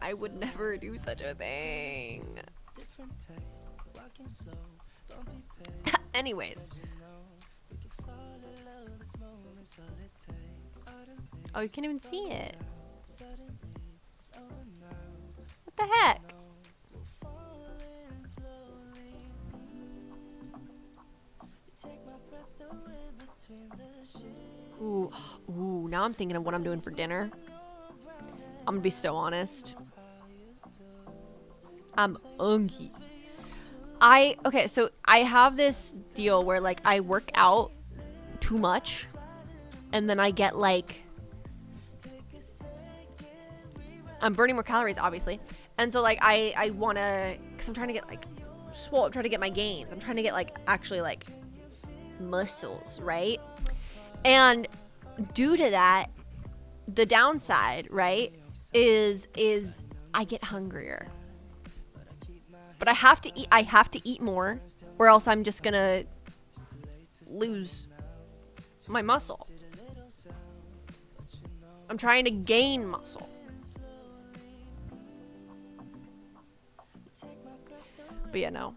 S1: I would never do such a thing. Anyways. Oh, you can't even see it. What the heck? Ooh, ooh, now I'm thinking of what I'm doing for dinner. I'm gonna be so honest. I'm hungry. Okay, so I have this deal where, like, I work out too much and then I get, like, I'm burning more calories, obviously. And so, like, I wanna, because I'm trying to get, like, swole, I'm trying to get my gains. I'm trying to get, like, actually, like, muscles, right? And due to that, the downside, right, is I get hungrier. But I have to eat more, or else I'm just gonna lose my muscle. I'm trying to gain muscle. But yeah, no.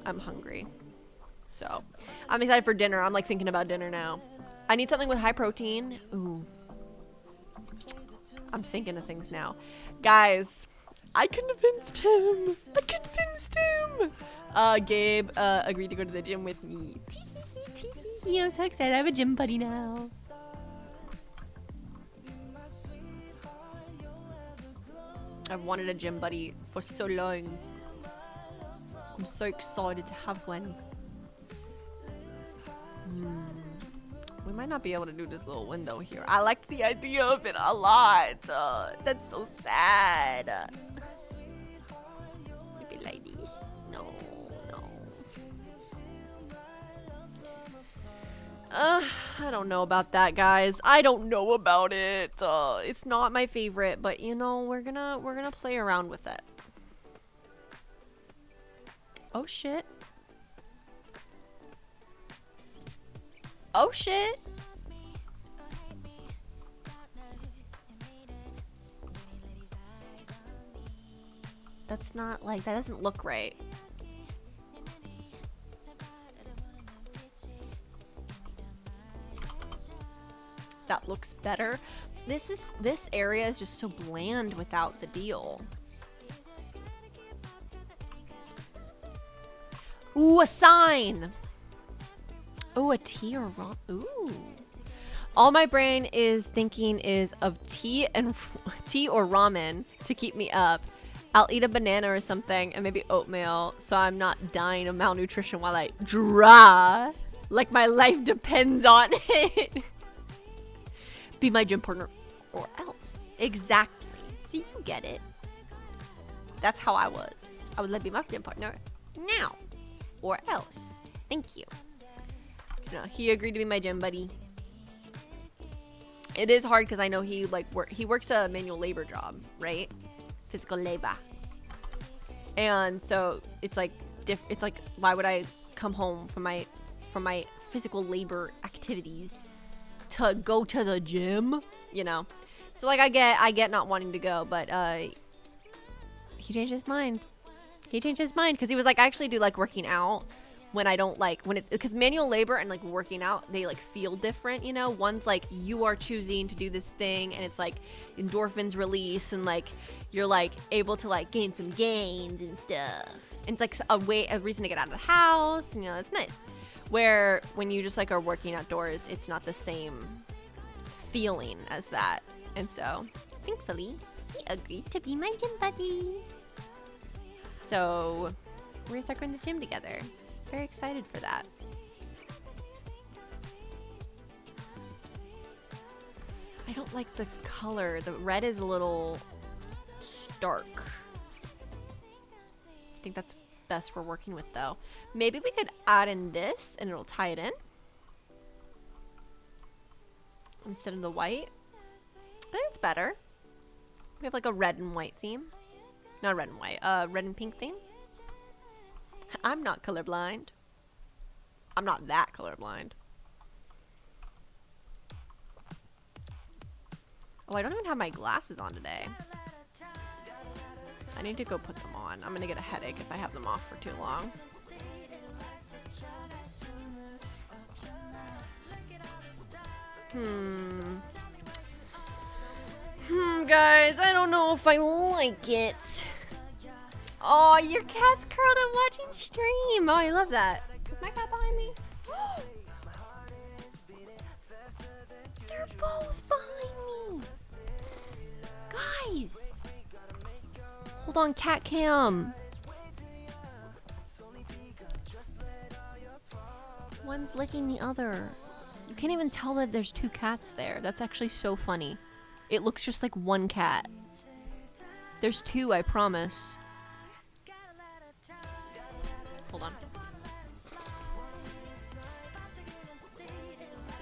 S1: I'm hungry. So, I'm excited for dinner. I'm, like, thinking about dinner now. I need something with high protein. Ooh. I'm thinking of things now. Guys, I convinced him. Gabe agreed to go to the gym with me. I'm so excited. I have a gym buddy now. I've wanted a gym buddy for so long. I'm so excited to have one. We might not be able to do this little window here. I like the idea of it a lot. That's so sad. Maybe like this. No. I don't know about that, guys. I don't know about it. It's not my favorite, but you know, we're gonna play around with it. Oh shit. Oh shit. That's not, like, that doesn't look right. That looks better. This area is just so bland without the deal. Ooh, a sign. Ooh, a tea or ramen. Ooh. All my brain is thinking is of tea or ramen to keep me up. I'll eat a banana or something and maybe oatmeal so I'm not dying of malnutrition while I draw. Like my life depends on it. Be my gym partner or else. Exactly. So you get it. That's how I was. I would like be my gym partner now or else. Thank you. No, he agreed to be my gym buddy. It is hard because I know he works a manual labor job, right? Physical labor. And so it's like why would I come home from my physical labor activities to go to the gym, you know? So like I get not wanting to go, but he changed his mind. He changed his mind because he was like, I actually do like working out when I don't like because manual labor and like working out, they like feel different, you know? One's like you are choosing to do this thing and it's like endorphins release and like you're like able to like gain some gains and stuff. And it's like a reason to get out of the house, you know, it's nice. Where when you just like are working outdoors, it's not the same feeling as that. And so thankfully he agreed to be my gym buddy. So we're gonna start going to the gym together. Very excited for that. I don't like the color. The red is a little stark. I think that's best for working with though. Maybe we could add in this and it'll tie it in instead of the white. I think it's better. We have like a red and white theme. Not red and white, red and pink theme. I'm not colorblind. I'm not that colorblind. Oh, I don't even have my glasses on today. I need to go put them on. I'm gonna get a headache if I have them off for too long. Guys, I don't know if I like it. Oh, your cat's curled up watching stream. Oh, I love that. Is my cat behind me? They're both behind me. Guys. Hold on, cat cam. One's licking the other. You can't even tell that there's two cats there. That's actually so funny. It looks just like one cat. There's two, I promise. Hold on.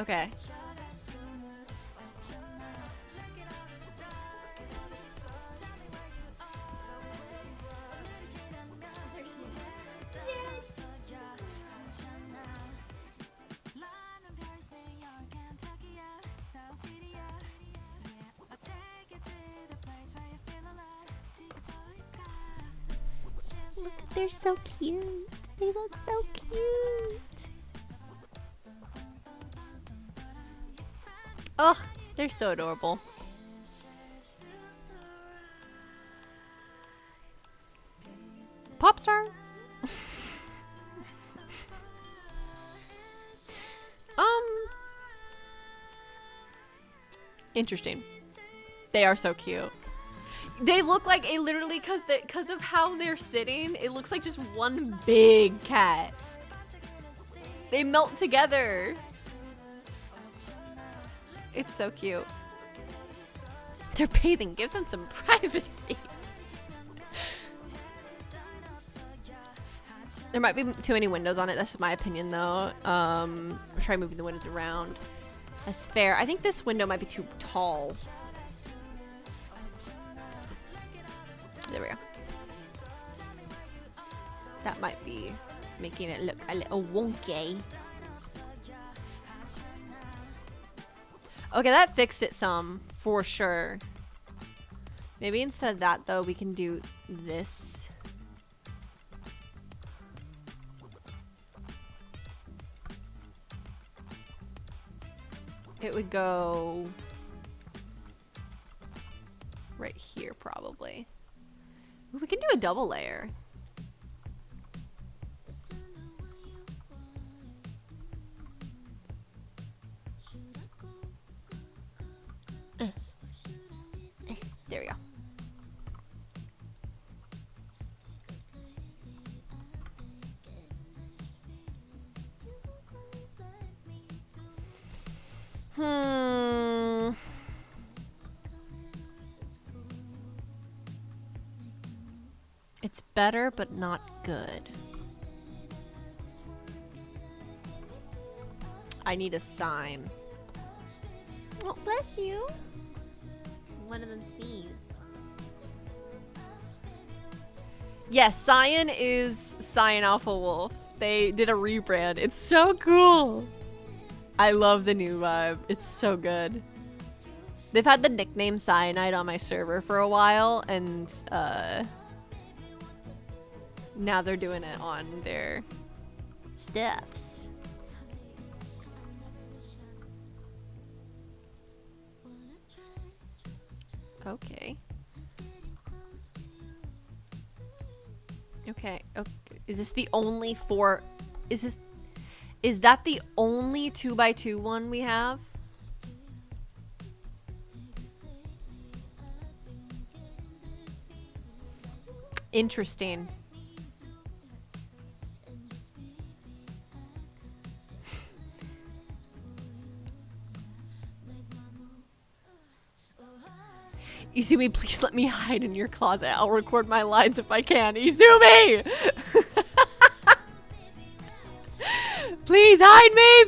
S1: Okay. Look, they're so cute. They look so cute. Oh, they're so adorable. Pop star. Interesting. They are so cute. They look like a literally because of how they're sitting, it looks like just one big cat. They melt together. It's so cute. They're bathing. Give them some privacy. There might be too many windows on it. That's just my opinion, though. I'll try moving the windows around. That's fair. I think this window might be too tall. There we go. That might be making it look a little wonky. Okay, that fixed it some, for sure. Maybe instead of that, though, we can do this. It would go right here, probably. We can do a double layer. There we go. It's better, but not good. I need a sign. Oh, bless you. One of them sneezed. Yes, Cyan is Cyan Alpha Wolf. They did a rebrand. It's so cool. I love the new vibe. It's so good. They've had the nickname Cyanide on my server for a while, and now they're doing it on their steps. Okay. Okay. Is this the only four? Is that the only 2x2 one we have? Interesting. Izumi, please let me hide in your closet. I'll record my lines if I can. Izumi! Please hide me,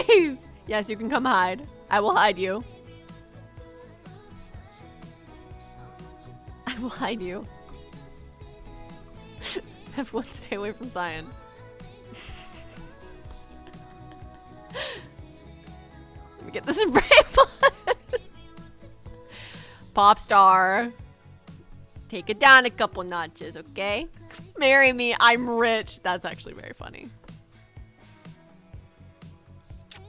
S1: please! Yes, you can come hide. I will hide you. I will hide you. Everyone stay away from Cyan. Let me get this spray bottle. Pop star. Take it down a couple notches, okay? Marry me, I'm rich. That's actually very funny.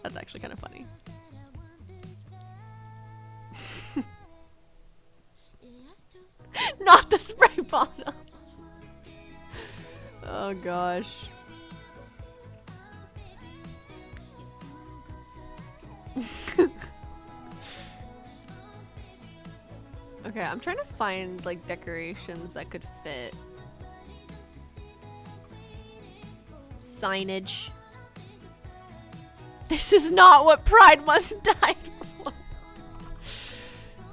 S1: That's actually kind of funny. Not the spray bottle. Oh gosh. Okay, I'm trying to find like decorations that could fit. Signage. This is not what Pride Month died for.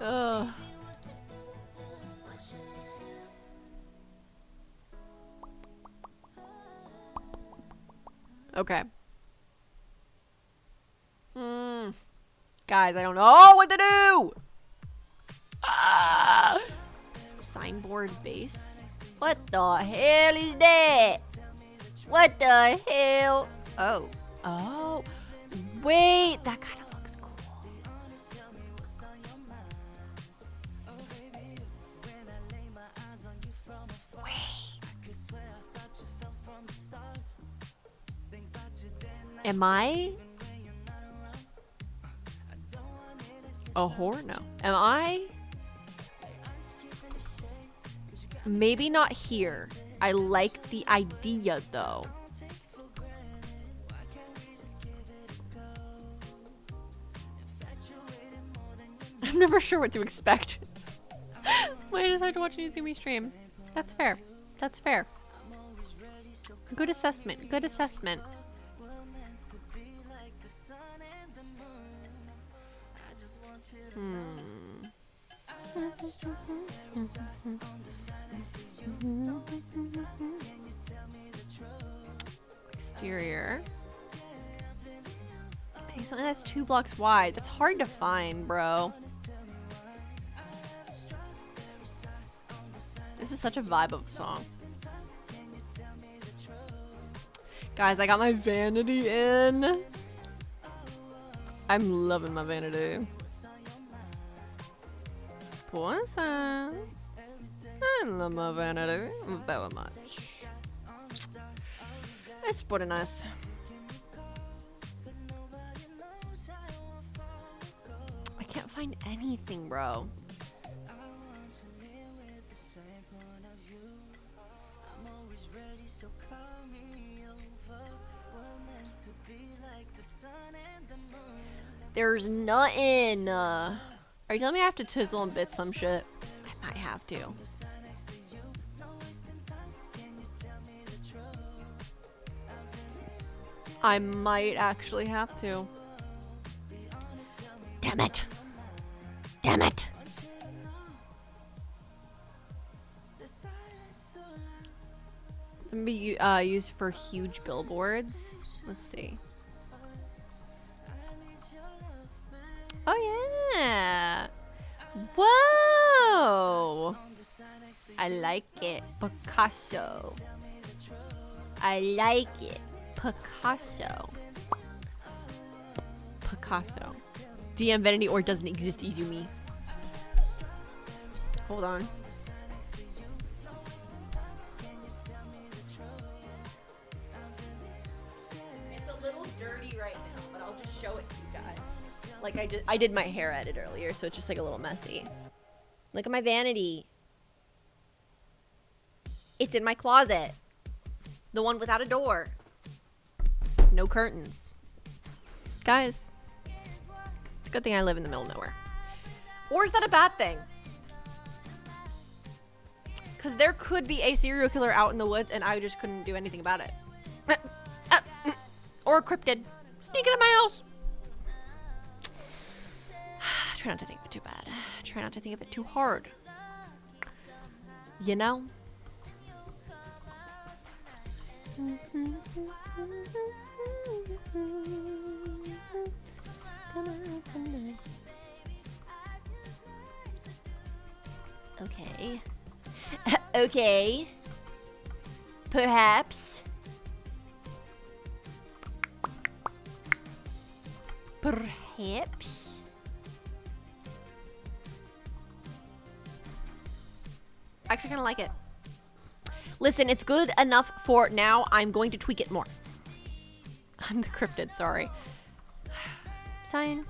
S1: Ugh. Okay. Guys, I don't know what to do. Ah! Signboard base? What the hell is that? What the hell? Oh. Oh. Wait, that kind of looks cool. Wait. Am I a whore? No. Am I? Maybe not here. I like the idea though. I'm never sure what to expect. Why did I decide to watch an Izumi stream? That's fair. That's fair. Good assessment. Good assessment. Exterior. Hey, something that's 2 blocks wide. That's hard to find, bro. This is such a vibe of a song. Guys, I got my vanity in. I'm loving my vanity. Poisons. I love my vanity very much. It's pretty nice. I can't find anything, bro. There's nothing. Are you telling me I have to chisel and bit some shit? I might have to. I might actually have to. Damn it. Damn it. Be used for huge billboards. Let's see. Oh yeah. Whoa. I like it. Picasso. I like it. Picasso. Picasso. DM vanity or doesn't exist, Izumi. Hold on. It's a little dirty right now, but I'll just show it to you guys. Like I did my hair edit earlier, so it's just like a little messy. Look at my vanity. It's in my closet. The one without a door. No curtains. Guys, it's a good thing I live in the middle of nowhere. Or is that a bad thing? Because there could be a serial killer out in the woods and I just couldn't do anything about it. Or a cryptid sneaking in my house. Try not to think of it too bad. Try not to think of it too hard. You know? Okay. Okay. Perhaps. Perhaps. I actually kind of like it. Listen, it's good enough for now. I'm going to tweak it more. I'm the cryptid, sorry. Sign.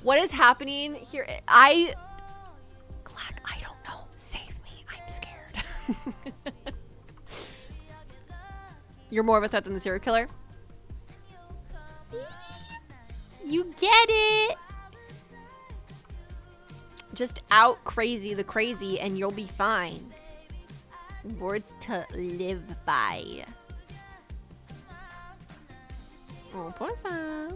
S1: What is happening here? Clack, I don't know. Save me. I'm scared. You're more of a threat than the serial killer? See? You get it. Just out crazy the crazy and you'll be fine. Words to live by. Oh, pussas.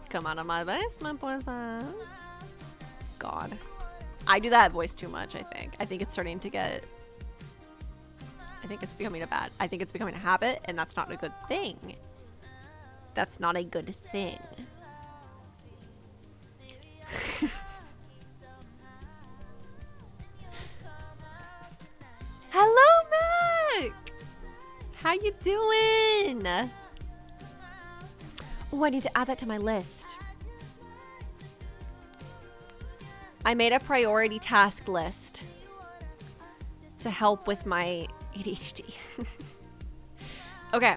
S1: Come out of my basement, pussas. God. I do that voice too much, I think. I think it's starting to get... I think it's becoming a habit, and that's not a good thing. That's not a good thing. Hello, Mac! How you doing? Oh, I need to add that to my list. I made a priority task list to help with my ADHD. Okay.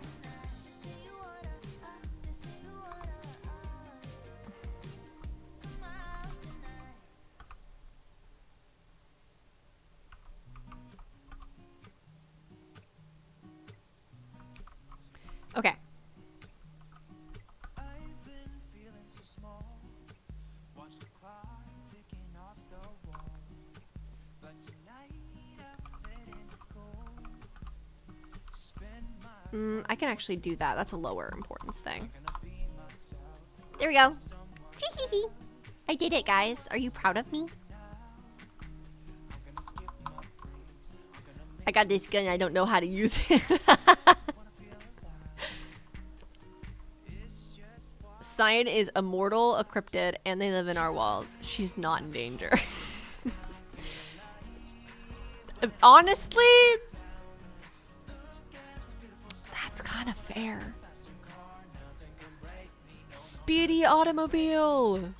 S1: Okay. I can actually do that. That's a lower importance thing. There we go. I did it, guys. Are you proud of me? I got this gun. I don't know how to use it. Cyan is immortal, a cryptid, and they live in our walls. She's not in danger. Honestly, that's kind of fair. Speedy automobile.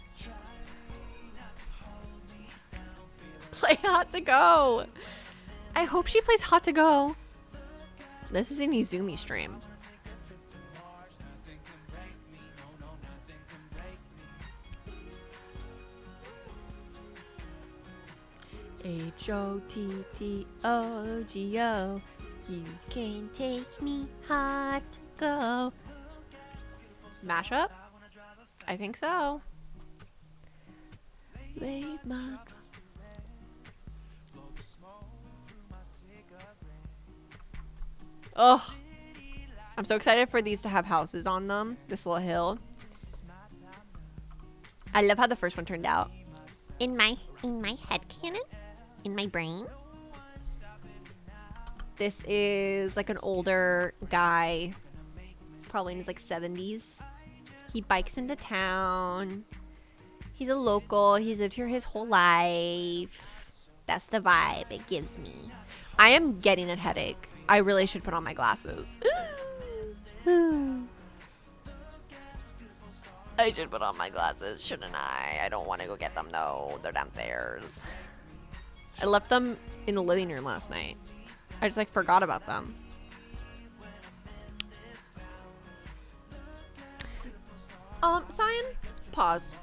S1: Play Hot to Go. I hope she plays Hot to Go. This is an Izumi stream. H-O-T-T-O-G-O. You can take me hot to go. Mashup? I think so. Oh, I'm so excited for these to have houses on them. This little hill. I love how the first one turned out. In my head canon, in my brain. This is like an older guy, probably in his like 70s. He bikes into town. He's a local. He's lived here his whole life. That's the vibe it gives me. I am getting a headache. I really should put on my glasses. I should put on my glasses, shouldn't I? I don't want to go get them though. They're downstairs. I left them in the living room last night. I just like forgot about them. Cyan, pause.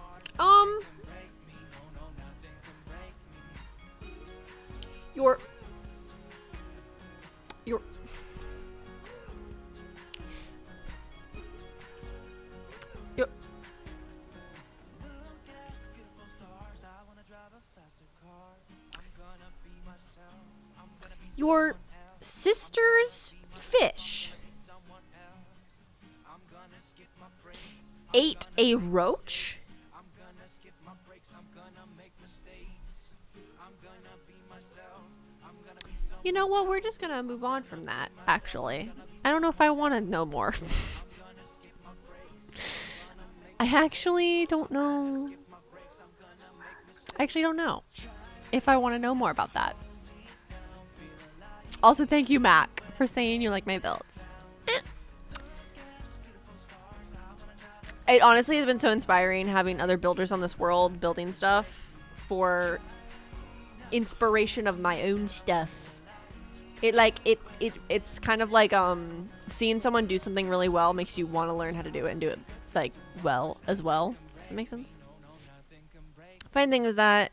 S1: Your Your sister's fish ate a roach? You know what? We're just gonna move on from that, actually. I don't know if I want to know more. I actually don't know. I actually don't know if I want to know more about that. Also, thank you, Mac, for saying you like my builds. It honestly has been so inspiring having other builders on this world building stuff for inspiration of my own stuff. It's kind of like seeing someone do something really well makes you want to learn how to do it and do it like well as well. Does that make sense? Funny thing is that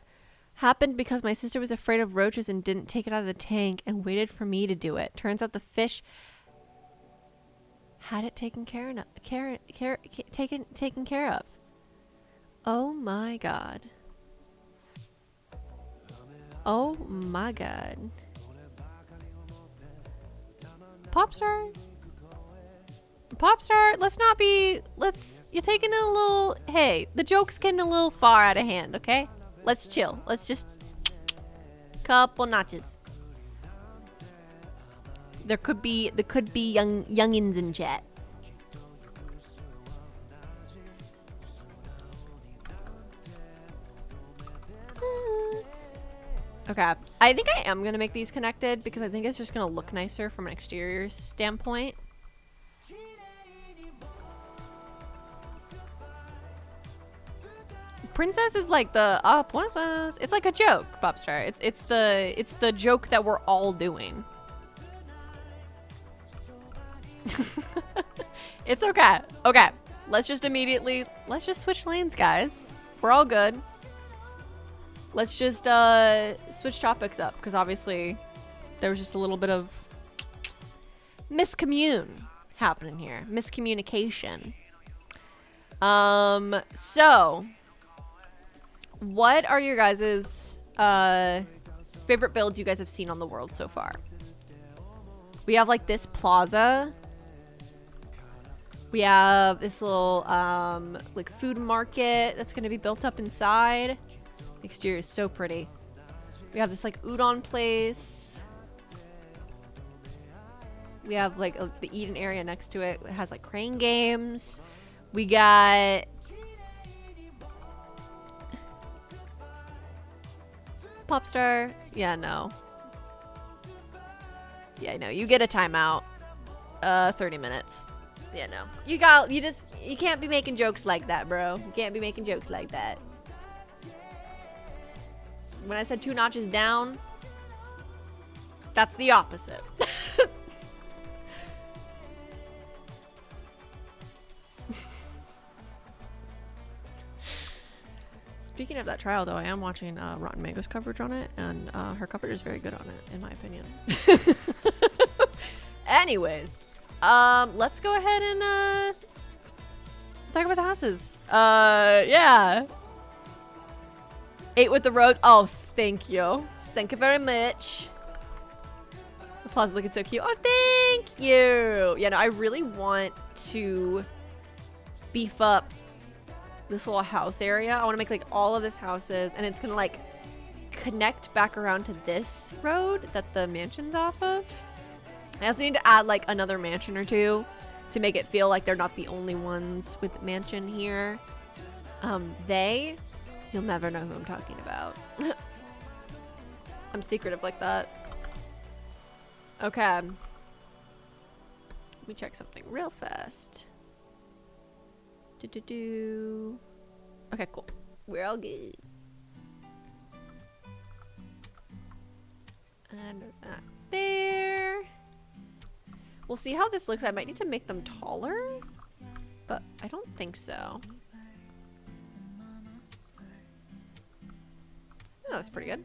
S1: happened because my sister was afraid of roaches and didn't take it out of the tank and waited for me to do it. Turns out the fish had it taken care of. Oh my god. Oh my god. Popstar, you're taking it a little, hey, the joke's getting a little far out of hand, okay? Let's chill. Let's just couple notches. There could be youngins in chat. Okay, I think I am gonna make these connected because I think it's just gonna look nicer from an exterior standpoint. Princess is like the princess. It's like a joke, Bobstar. It's the joke that we're all doing. It's okay. Okay, let's just switch lanes, guys. We're all good. Let's just switch topics up because obviously there was just a little bit of miscommune happening here. Miscommunication. So what are your guys' favorite builds you guys have seen on the world so far? We have like this plaza. We have this little like food market that's going to be built up inside. The exterior is so pretty. We have this like udon place. We have like the Eden area next to it. It has like crane games. We got Popstar. Yeah, no. Yeah, no. You get a timeout. 30 minutes. Yeah, no. You can't be making jokes like that, bro. You can't be making jokes like that. When I said 2 notches down, that's the opposite. Speaking of that trial, though, I am watching Rotten Mango's coverage on it, and her coverage is very good on it, in my opinion. Anyways, let's go ahead and talk about the houses. Yeah. 8 with the road. Oh, thank you. Thank you very much. The plaza's looking so cute. Oh, thank you. Yeah, no, I really want to beef up this little house area. I want to make like all of this houses, and it's gonna like connect back around to this road that the mansion's off of. I also need to add like another mansion or two to make it feel like they're not the only ones with the mansion here. You'll never know who I'm talking about. I'm secretive like that. Okay. Let me check something real fast. Okay, cool. We're all good. And that there. We'll see how this looks. I might need to make them taller, but I don't think so. Oh, that's pretty good.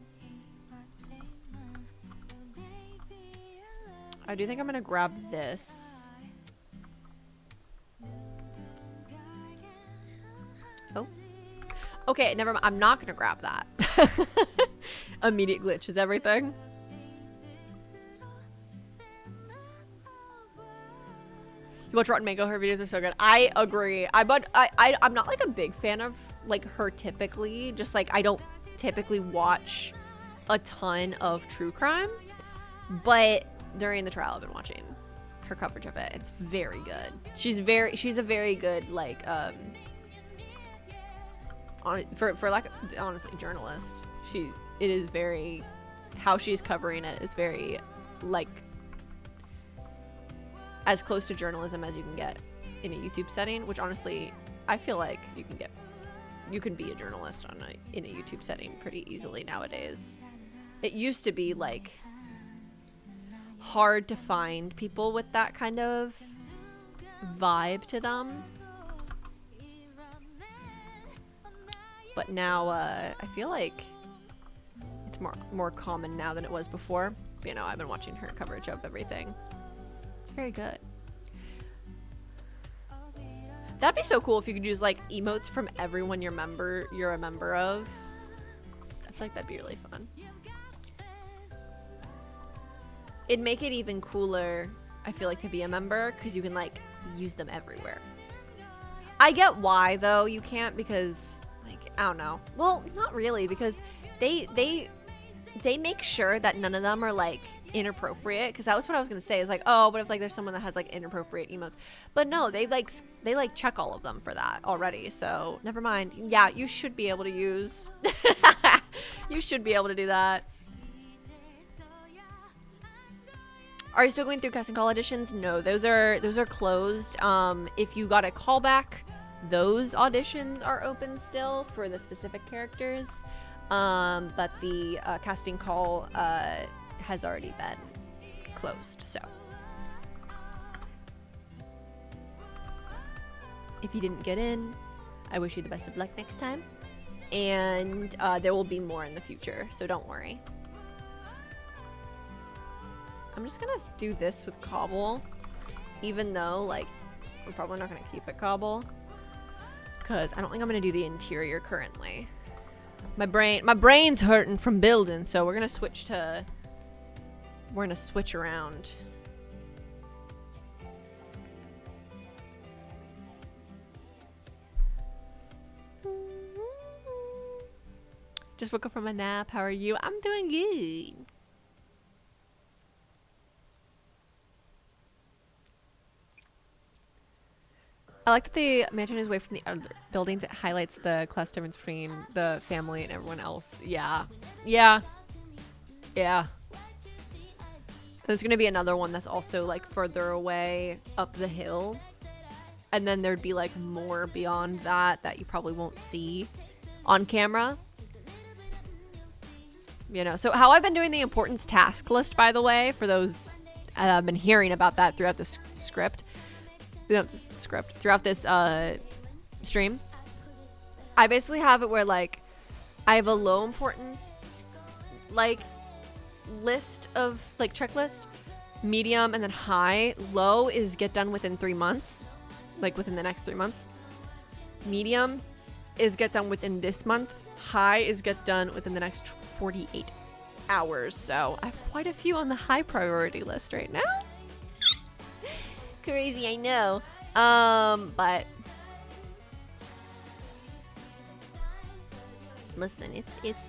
S1: I do think I'm gonna grab this. Oh. Okay, never mind. I'm not gonna grab that. Immediate glitch is everything. You watch Rotten Mango, her videos are so good. I agree. I'm not like a big fan of like her typically. Just like I don't typically watch a ton of true crime, but during the trial I've been watching her coverage of it. It's very good. She's a very good like for like honestly journalist. It is very, how she's covering it is very like as close to journalism as you can get in a YouTube setting, which honestly I feel like you can be a journalist in a YouTube setting pretty easily nowadays. It used to be like hard to find people with that kind of vibe to them, but now I feel like it's more common now than it was before. But, you know, I've been watching her coverage of everything. It's very good. That'd be so cool if you could use like emotes from everyone you're a member of. I feel like that'd be really fun. It'd make it even cooler, I feel like, to be a member, because you can like use them everywhere. I get why though you can't, because like I don't know. Well, not really, because they make sure that none of them are like inappropriate, because that was what I was gonna say, is like, oh, what if like there's someone that has like inappropriate emotes, but no, they check all of them for that already, so never mind. Yeah, you should be able to use you should be able to do that. Are you still going through casting call auditions? No, those are closed. If you got a callback, those auditions are open still for the specific characters, but the casting call has already been closed. So if you didn't get in, I wish you the best of luck next time, and there will be more in the future, so don't worry. I'm just gonna do this with cobble, even though like I'm probably not gonna keep it cobble, because I don't think I'm gonna do the interior currently. My brain's hurting from building, so we're gonna switch around. Just woke up from a nap. How are you? I'm doing good. I like that the mansion is away from the other buildings. It highlights the class difference between the family and everyone else. Yeah. There's gonna be another one that's also like further away up the hill, and then there'd be like more beyond that you probably won't see on camera. You know, so how I've been doing the importance task list, by the way, for those I've been hearing about that throughout this throughout this stream. I basically have it where like I have a low importance like list of like checklist, medium, and then high. Low is get done within 3 months, like within the next 3 months. Medium is get done within this month. High is get done within the next 48 hours. So I have quite a few on the high priority list right now. Crazy, I know. But listen, it's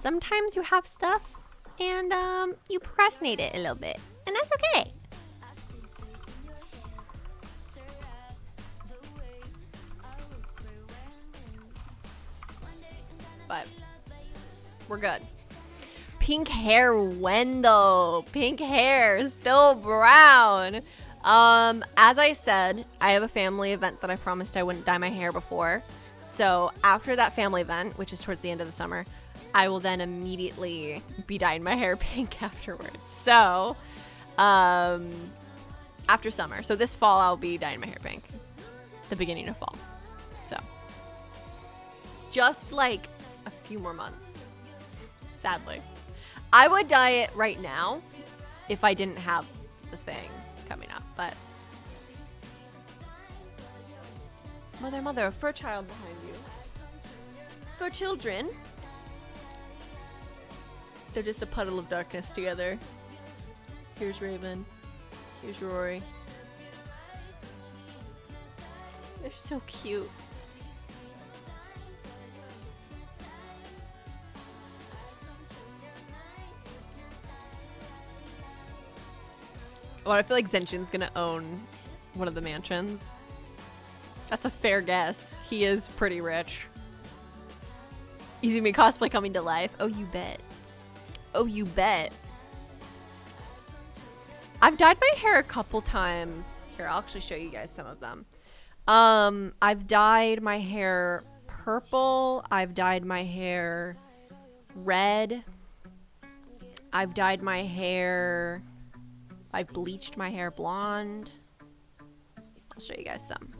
S1: sometimes you have stuff and you procrastinate it a little bit, and that's okay. But we're good. Pink hair when though? Pink hair, still brown. As I said, I have a family event that I promised I wouldn't dye my hair before. So after that family event, which is towards the end of the summer, I will then immediately be dyeing my hair pink afterwards. So, after summer. So this fall, I'll be dyeing my hair pink. The beginning of fall. So, just like a few more months, sadly. I would dye it right now if I didn't have the thing coming up, but mother, a fur child behind you. For children, they're just a puddle of darkness together. Here's Raven. Here's Rory. They're so cute. Well, I feel like Zenshin's gonna own one of the mansions. That's a fair guess. He is pretty rich. He's gonna be cosplay coming to life. Oh, you bet. Oh, you bet. I've dyed my hair a couple times. Here, I'll actually show you guys some of them. I've dyed my hair purple. I've dyed my hair red. I've dyed my hair... I've bleached my hair blonde. I'll show you guys some.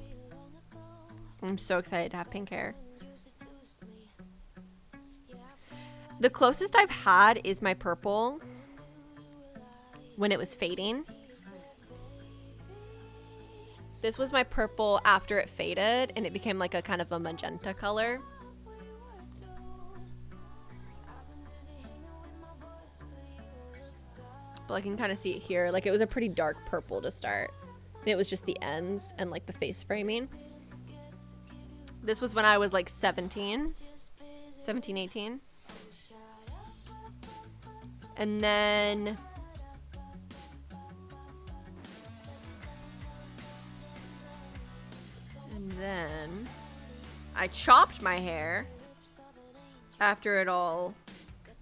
S1: I'm so excited to have pink hair. The closest I've had is my purple when it was fading. This was my purple after it faded and it became like a kind of a magenta color. But I can kind of see it here. Like, it was a pretty dark purple to start. And it was just the ends and like the face framing. This was when I was like 17, 18. And then I chopped my hair after it all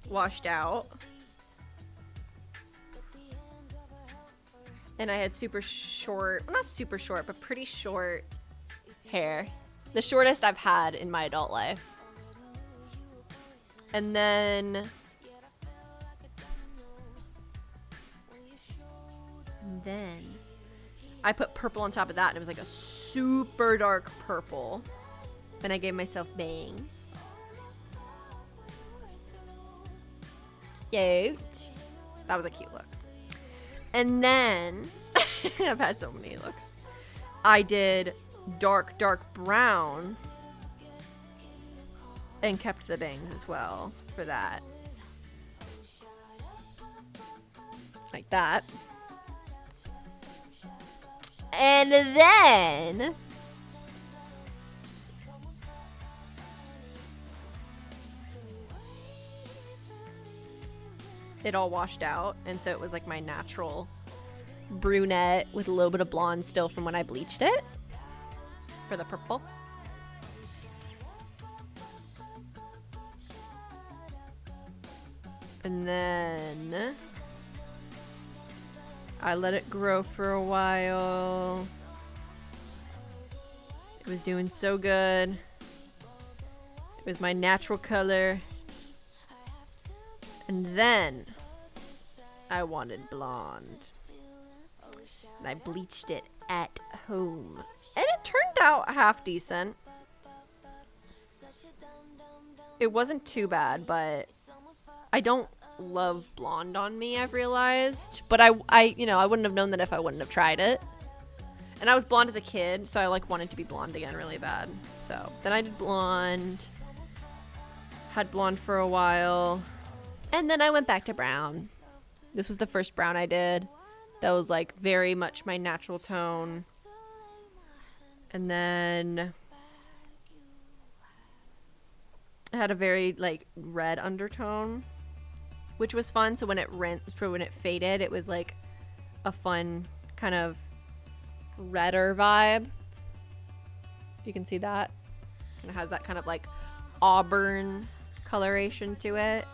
S1: washed out. And I had super short, well, not super short, but pretty short hair. The shortest I've had in my adult life. And then I put purple on top of that, and it was like a super dark purple. And I gave myself bangs. Cute. That was a cute look. And then, I've had so many looks. I did dark brown and kept the bangs as well for that. Like that. And then it all washed out, and so it was like my natural brunette with a little bit of blonde still from when I bleached it for the purple. And then I let it grow for a while. It was doing so good. It was my natural color. And then I wanted blonde. And I bleached it at home. And it turned out half decent. It wasn't too bad, but I don't love blonde on me, I've realized. But I wouldn't have known that if I wouldn't have tried it. And I was blonde as a kid, so I like wanted to be blonde again really bad. So then I did blonde. Had blonde for a while. And then I went back to brown. This was the first brown I did. That was like very much my natural tone. And then it had a very like red undertone, which was fun. So when it faded, it was like a fun kind of redder vibe. You can see that. Kind of has that kind of like auburn coloration to it.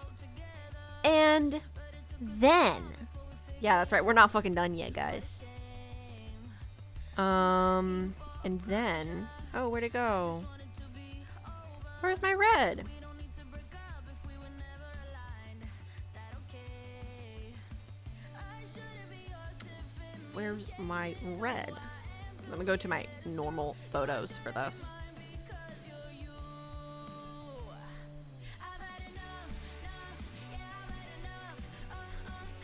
S1: And then, yeah, that's right. We're not fucking done yet, guys. And then, oh, where'd it go? Where's my red? Where's my red? Let me go to my normal photos for this.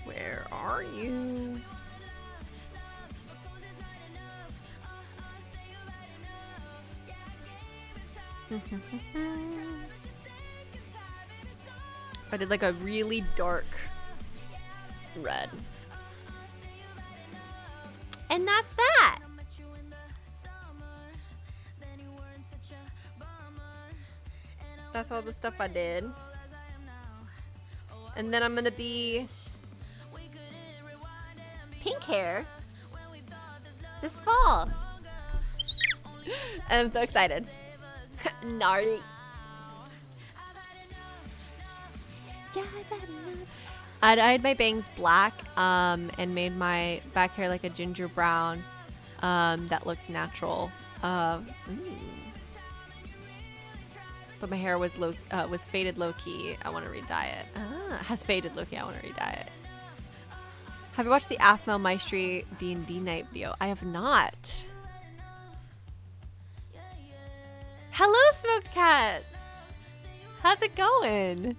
S1: Where are you? I did like a really dark red. And that's that. That's all the stuff I did. And then I'm gonna be pink hair this fall. And I'm so excited. Gnarly. I dyed my bangs black and made my back hair like a ginger brown that looked natural. But my hair was faded low key. I want to re-dye it. Has faded low key. I want to re-dye it. Have you watched the AFMO Maestri D&D night video? I have not. Hello, Smoked Cats. How's it going?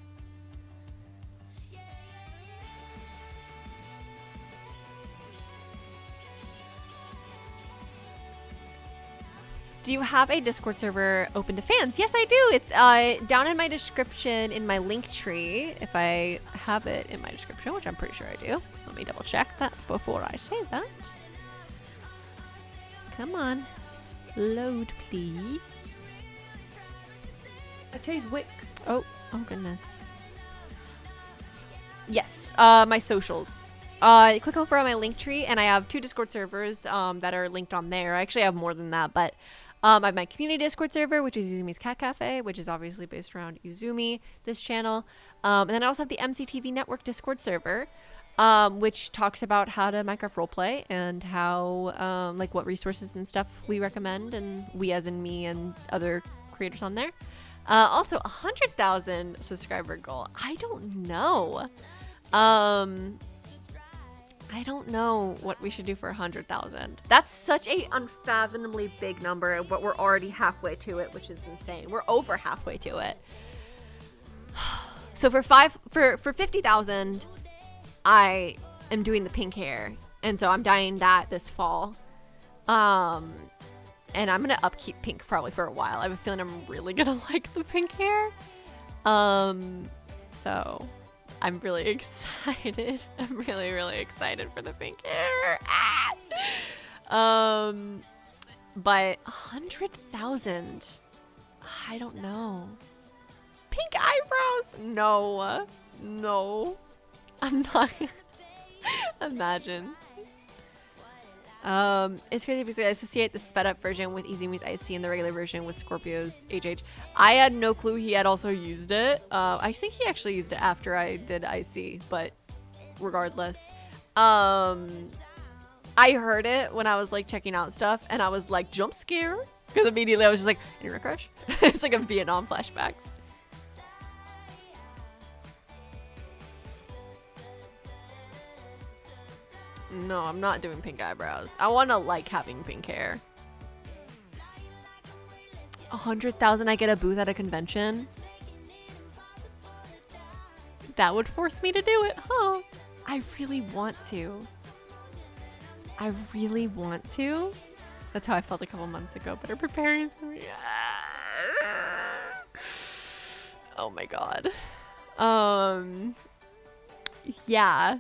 S1: Do you have a Discord server open to fans? Yes, I do. It's down in my description in my link tree. If I have it in my description, which I'm pretty sure I do. Let me double check that before I say that. Come on. Load, please.
S2: I chose Wix.
S1: Oh goodness. Yes, my socials. Click over on my link tree, and I have 2 Discord servers that are linked on there. I actually have more than that, but I have my community Discord server, which is Izumi's Cat Cafe, which is obviously based around Izumi, this channel. And then I also have the MCTV Network Discord server, which talks about how to Minecraft roleplay and how, like, what resources and stuff we recommend, and we as in me and other creators on there. Also, 100,000 subscriber goal. I don't know. I don't know what we should do for 100,000. That's such a unfathomably big number, but we're already halfway to it, which is insane. We're over halfway to it. So for 50,000, I am doing the pink hair, and so I'm dyeing that this fall. And I'm gonna upkeep pink probably for a while. I have a feeling I'm really gonna like the pink hair. So I'm really excited. I'm really, really excited for the pink hair. But 100,000, I don't know. Pink eyebrows? No, I'm not. Imagine. It's crazy because I associate the sped up version with Izumi's IC and the regular version with Scorpio's HH. I had no clue he had also used it. I think he actually used it after I did IC, but regardless. I heard it when I was like checking out stuff, and I was like jump scare because immediately I was just like, internet crush. It's like a Vietnam flashbacks. No, I'm not doing pink eyebrows. I want to like having pink hair. 100,000, I get a booth at a convention. That would force me to do it, huh? I really want to. I really want to. That's how I felt a couple months ago, but our preparing is gonna be... Oh my god. Yeah.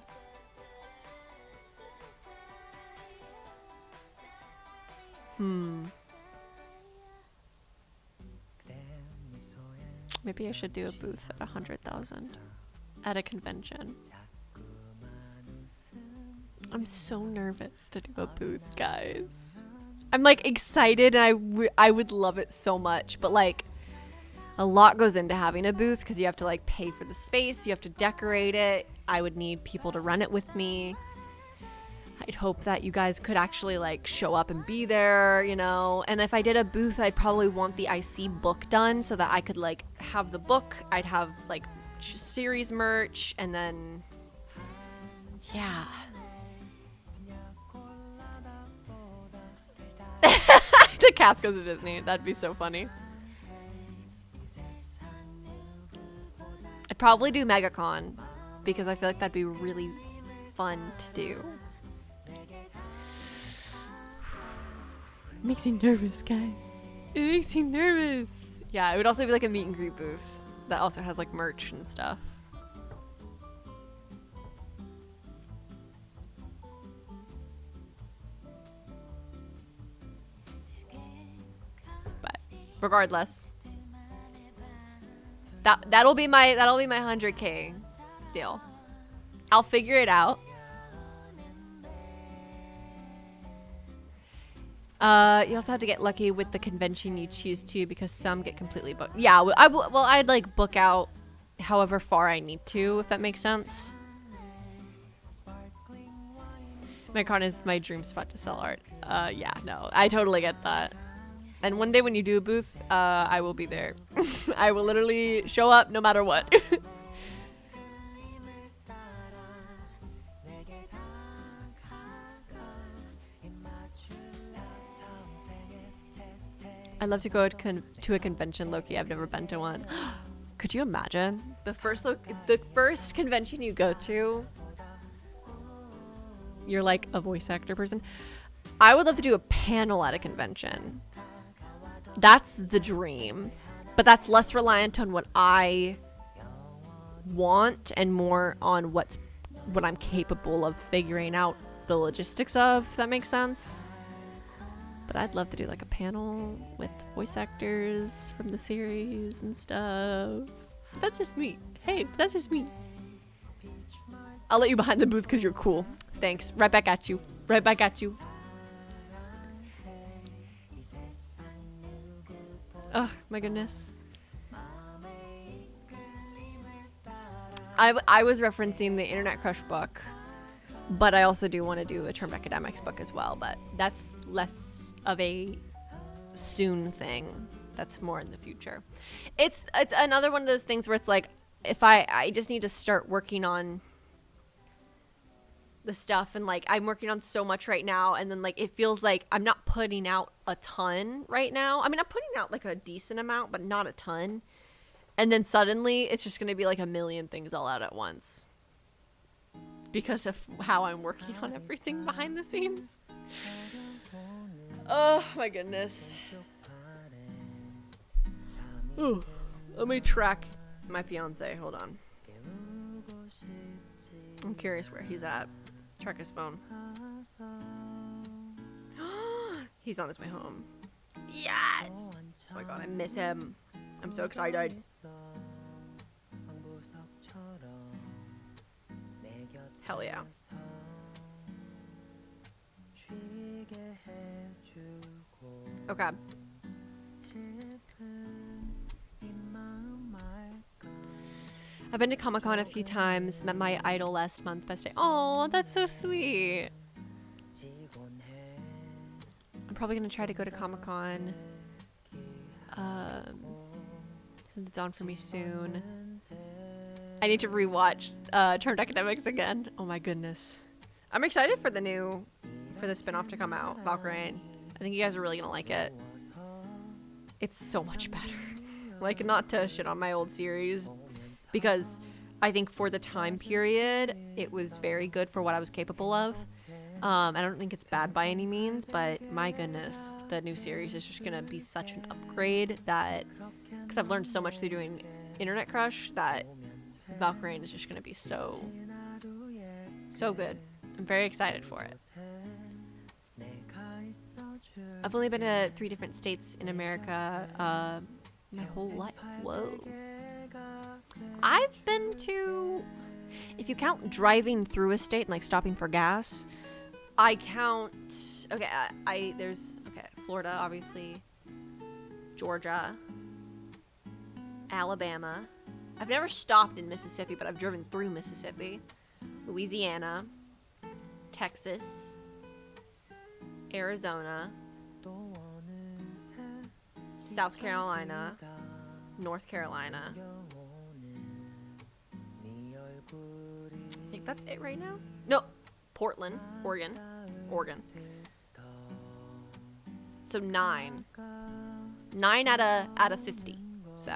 S1: Maybe I should do a booth at 100,000 at a convention. I'm so nervous to do a booth, guys. I'm like excited and I would love it so much, but like a lot goes into having a booth because you have to like pay for the space, you have to decorate it. I would need people to run it with me. I'd hope that you guys could actually like show up and be there, you know. And if I did a booth, I'd probably want the IC book done so that I could like have the book. I'd have like series merch, and then yeah. The cast goes to Disney. That'd be so funny. I'd probably do MegaCon because I feel like that'd be really fun to do. It makes me nervous, guys. It makes me nervous. Yeah, it would also be like a meet and greet booth that also has like merch and stuff. But regardless, that'll be my 100K deal. I'll figure it out. You also have to get lucky with the convention you choose to because some get completely booked. Yeah, I'd like book out however far I need to, if that makes sense. MegaCon is my dream spot to sell art. Yeah, no, I totally get that. And one day when you do a booth, I will be there. I will literally show up no matter what. I'd love to go to a convention, Loki. I've never been to one. Could you imagine? The first convention you go to, you're like a voice actor person. I would love to do a panel at a convention. That's the dream. But that's less reliant on what I want and more on what I'm capable of figuring out the logistics of, if that makes sense. But I'd love to do like a panel with voice actors from the series and stuff. That's just me. Hey, that's just me. I'll let you behind the booth because you're cool. Thanks. Right back at you. Right back at you. Oh, my goodness. I was referencing the Internet Crush book, but I also do want to do a Termed Academics book as well, but that's less of a soon thing. That's more in the future. It's another one of those things where it's like, if I just need to start working on the stuff, and like I'm working on so much right now, and then like it feels like I'm not putting out a ton right now. I mean, I'm putting out like a decent amount, but not a ton. And then suddenly it's just going to be like a million things all out at once because of how I'm working on everything behind the scenes. Oh my goodness. Ooh, let me track my fiance. Hold on. I'm curious where he's at. Track his phone. He's on his way home. Yes! Oh my god, I miss him. I'm so excited. Hell yeah. Okay. I've been to Comic-Con a few times, met my idol last month by staying. Oh, that's so sweet. I'm probably going to try to go to Comic-Con. Since it's on for me soon. I need to rewatch Termed Academics again. Oh my goodness. I'm excited for the spin-off to come out, Valkyrie. I think you guys are really going to like it. It's so much better. Like, not to shit on my old series, because I think for the time period, it was very good for what I was capable of. I don't think it's bad by any means, but my goodness, the new series is just going to be such an upgrade that, because I've learned so much through doing Internet Crush, that Valkyrie is just going to be so good. I'm very excited for it. I've only been to 3 different states in America my whole life. Whoa. I've been to, if you count driving through a state and like stopping for gas, I count, okay, there's Florida, obviously, Georgia, Alabama. I've never stopped in Mississippi, but I've driven through Mississippi, Louisiana, Texas, Arizona, South Carolina, North Carolina. I think that's it right now. No, Portland, Oregon. So 9 out of 50. So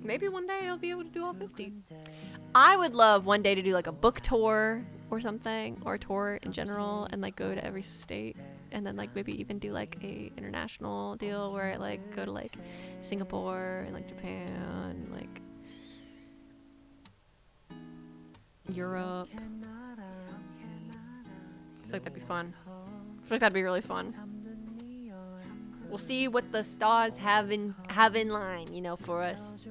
S1: maybe one day I'll be able to do all 50. I would love one day to do like a book tour or something, or a tour in general, and like go to every state, and then like maybe even do like a international deal where I like go to like Singapore and like Japan, like Europe. I feel like that'd be fun. I feel like that'd be really fun. We'll see what the stars have in line, you know, for us.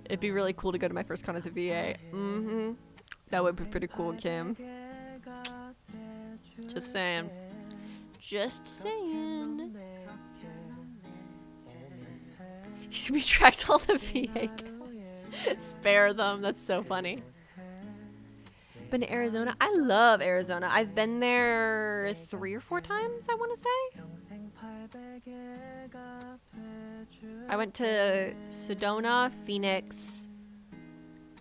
S1: It'd be really cool to go to my first con as a VA. That would be pretty cool, Kim. Just saying. Just saying. He retracts all the VA guys. Spare them. That's so funny. Been to Arizona. I love Arizona. I've been there 3 or 4 times, I want to say. I went to Sedona, Phoenix,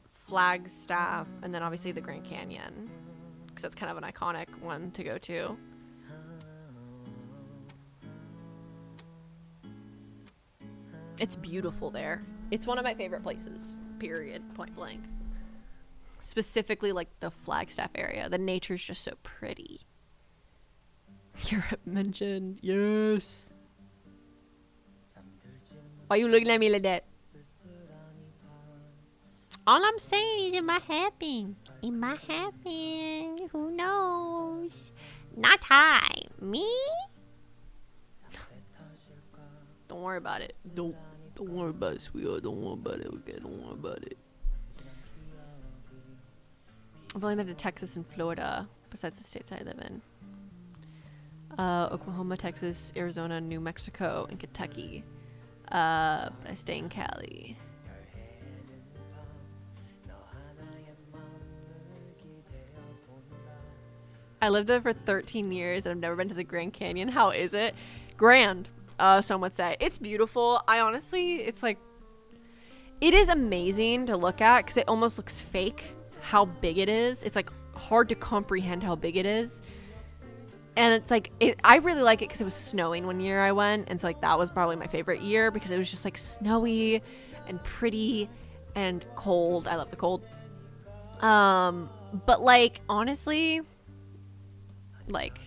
S1: Flagstaff, and then obviously the Grand Canyon, because that's kind of an iconic one to go to. It's beautiful there. It's one of my favorite places, period, point blank. Specifically like the Flagstaff area. The nature's just so pretty. Europe mentioned. Yes. Why you looking at me like that? All I'm saying is, am I happy? Am I happy? Who knows? Not I. Me? Don't worry about it. Don't worry about it, sweetheart. Don't worry about it. Okay, don't worry about it. I've only been to Texas and Florida, besides the states I live in. Oklahoma, Texas, Arizona, New Mexico, and Kentucky. I stay in Cali. I lived there for 13 years and I've never been to the Grand Canyon. How is it? Grand, some would say. It's beautiful. It's like, it is amazing to look at because it almost looks fake how big it is. It's like hard to comprehend how big it is. And it's like, I really like it because it was snowing one year I went. And so like that was probably my favorite year because it was just like snowy and pretty and cold. I love the cold. But like, honestly, like,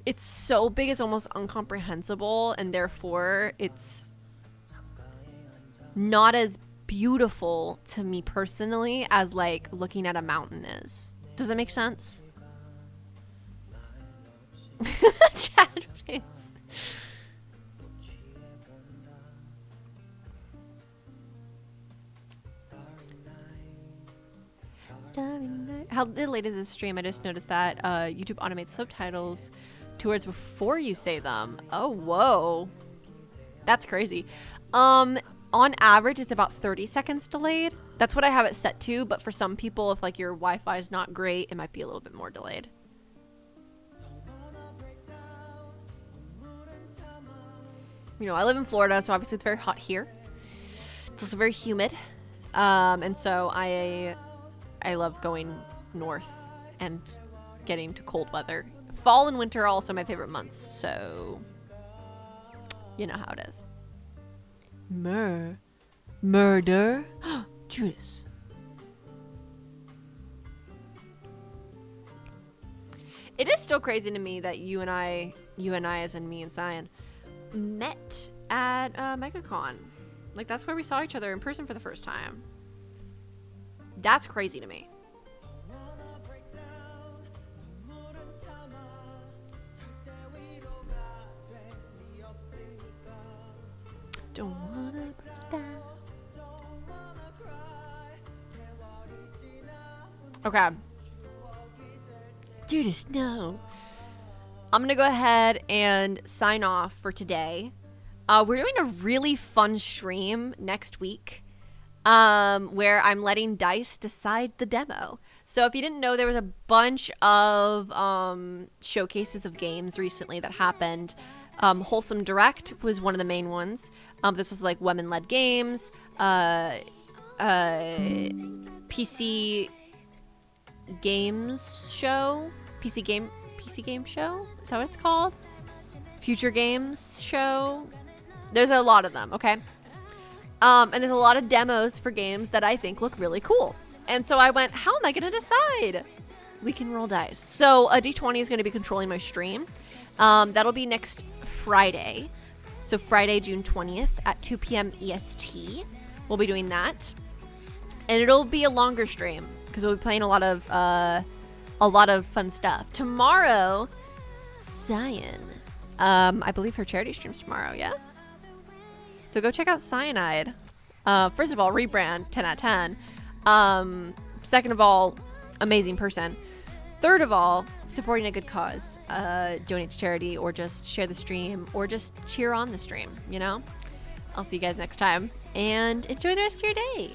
S1: it's so big it's almost incomprehensible, and therefore it's not as beautiful to me personally as like looking at a mountain is. Does that make sense? Chat face. How late is this stream? I just noticed that YouTube automates subtitles 2 words before you say them. Oh, whoa. That's crazy. On average, it's about 30 seconds delayed. That's what I have it set to, but for some people, if like your Wi-Fi is not great, it might be a little bit more delayed. You know, I live in Florida, so obviously it's very hot here. It's also very humid. And so I love going north and getting to cold weather. Fall and winter are also my favorite months, so you know how it is. Murder? Judas. It is still crazy to me that you and I as in me and Cyan, met at MegaCon. Like, that's where we saw each other in person for the first time. That's crazy to me. Okay. Dude, no. I'm going to go ahead and sign off for today. We're doing a really fun stream next week where I'm letting Dice decide the demo. So if you didn't know, there was a bunch of showcases of games recently that happened. Wholesome Direct was one of the main ones. This was like women-led games, PC games show, PC game show. Is that what it's called? Future games show. There's a lot of them. Okay. And there's a lot of demos for games that I think look really cool. And so I went, how am I going to decide? We can roll dice. So a D20 is going to be controlling my stream. That'll be next Friday. So Friday, June 20th at 2 p.m. EST. We'll be doing that. And it'll be a longer stream because we'll be playing a lot of fun stuff. Tomorrow, Cyan. I believe her charity streams tomorrow, yeah? So go check out Cyanide. First of all, rebrand, 10 out of 10. Second of all, amazing person. Third of all, supporting a good cause. Donate to charity or just share the stream or just cheer on the stream, you know? I'll see you guys next time and enjoy the rest of your day.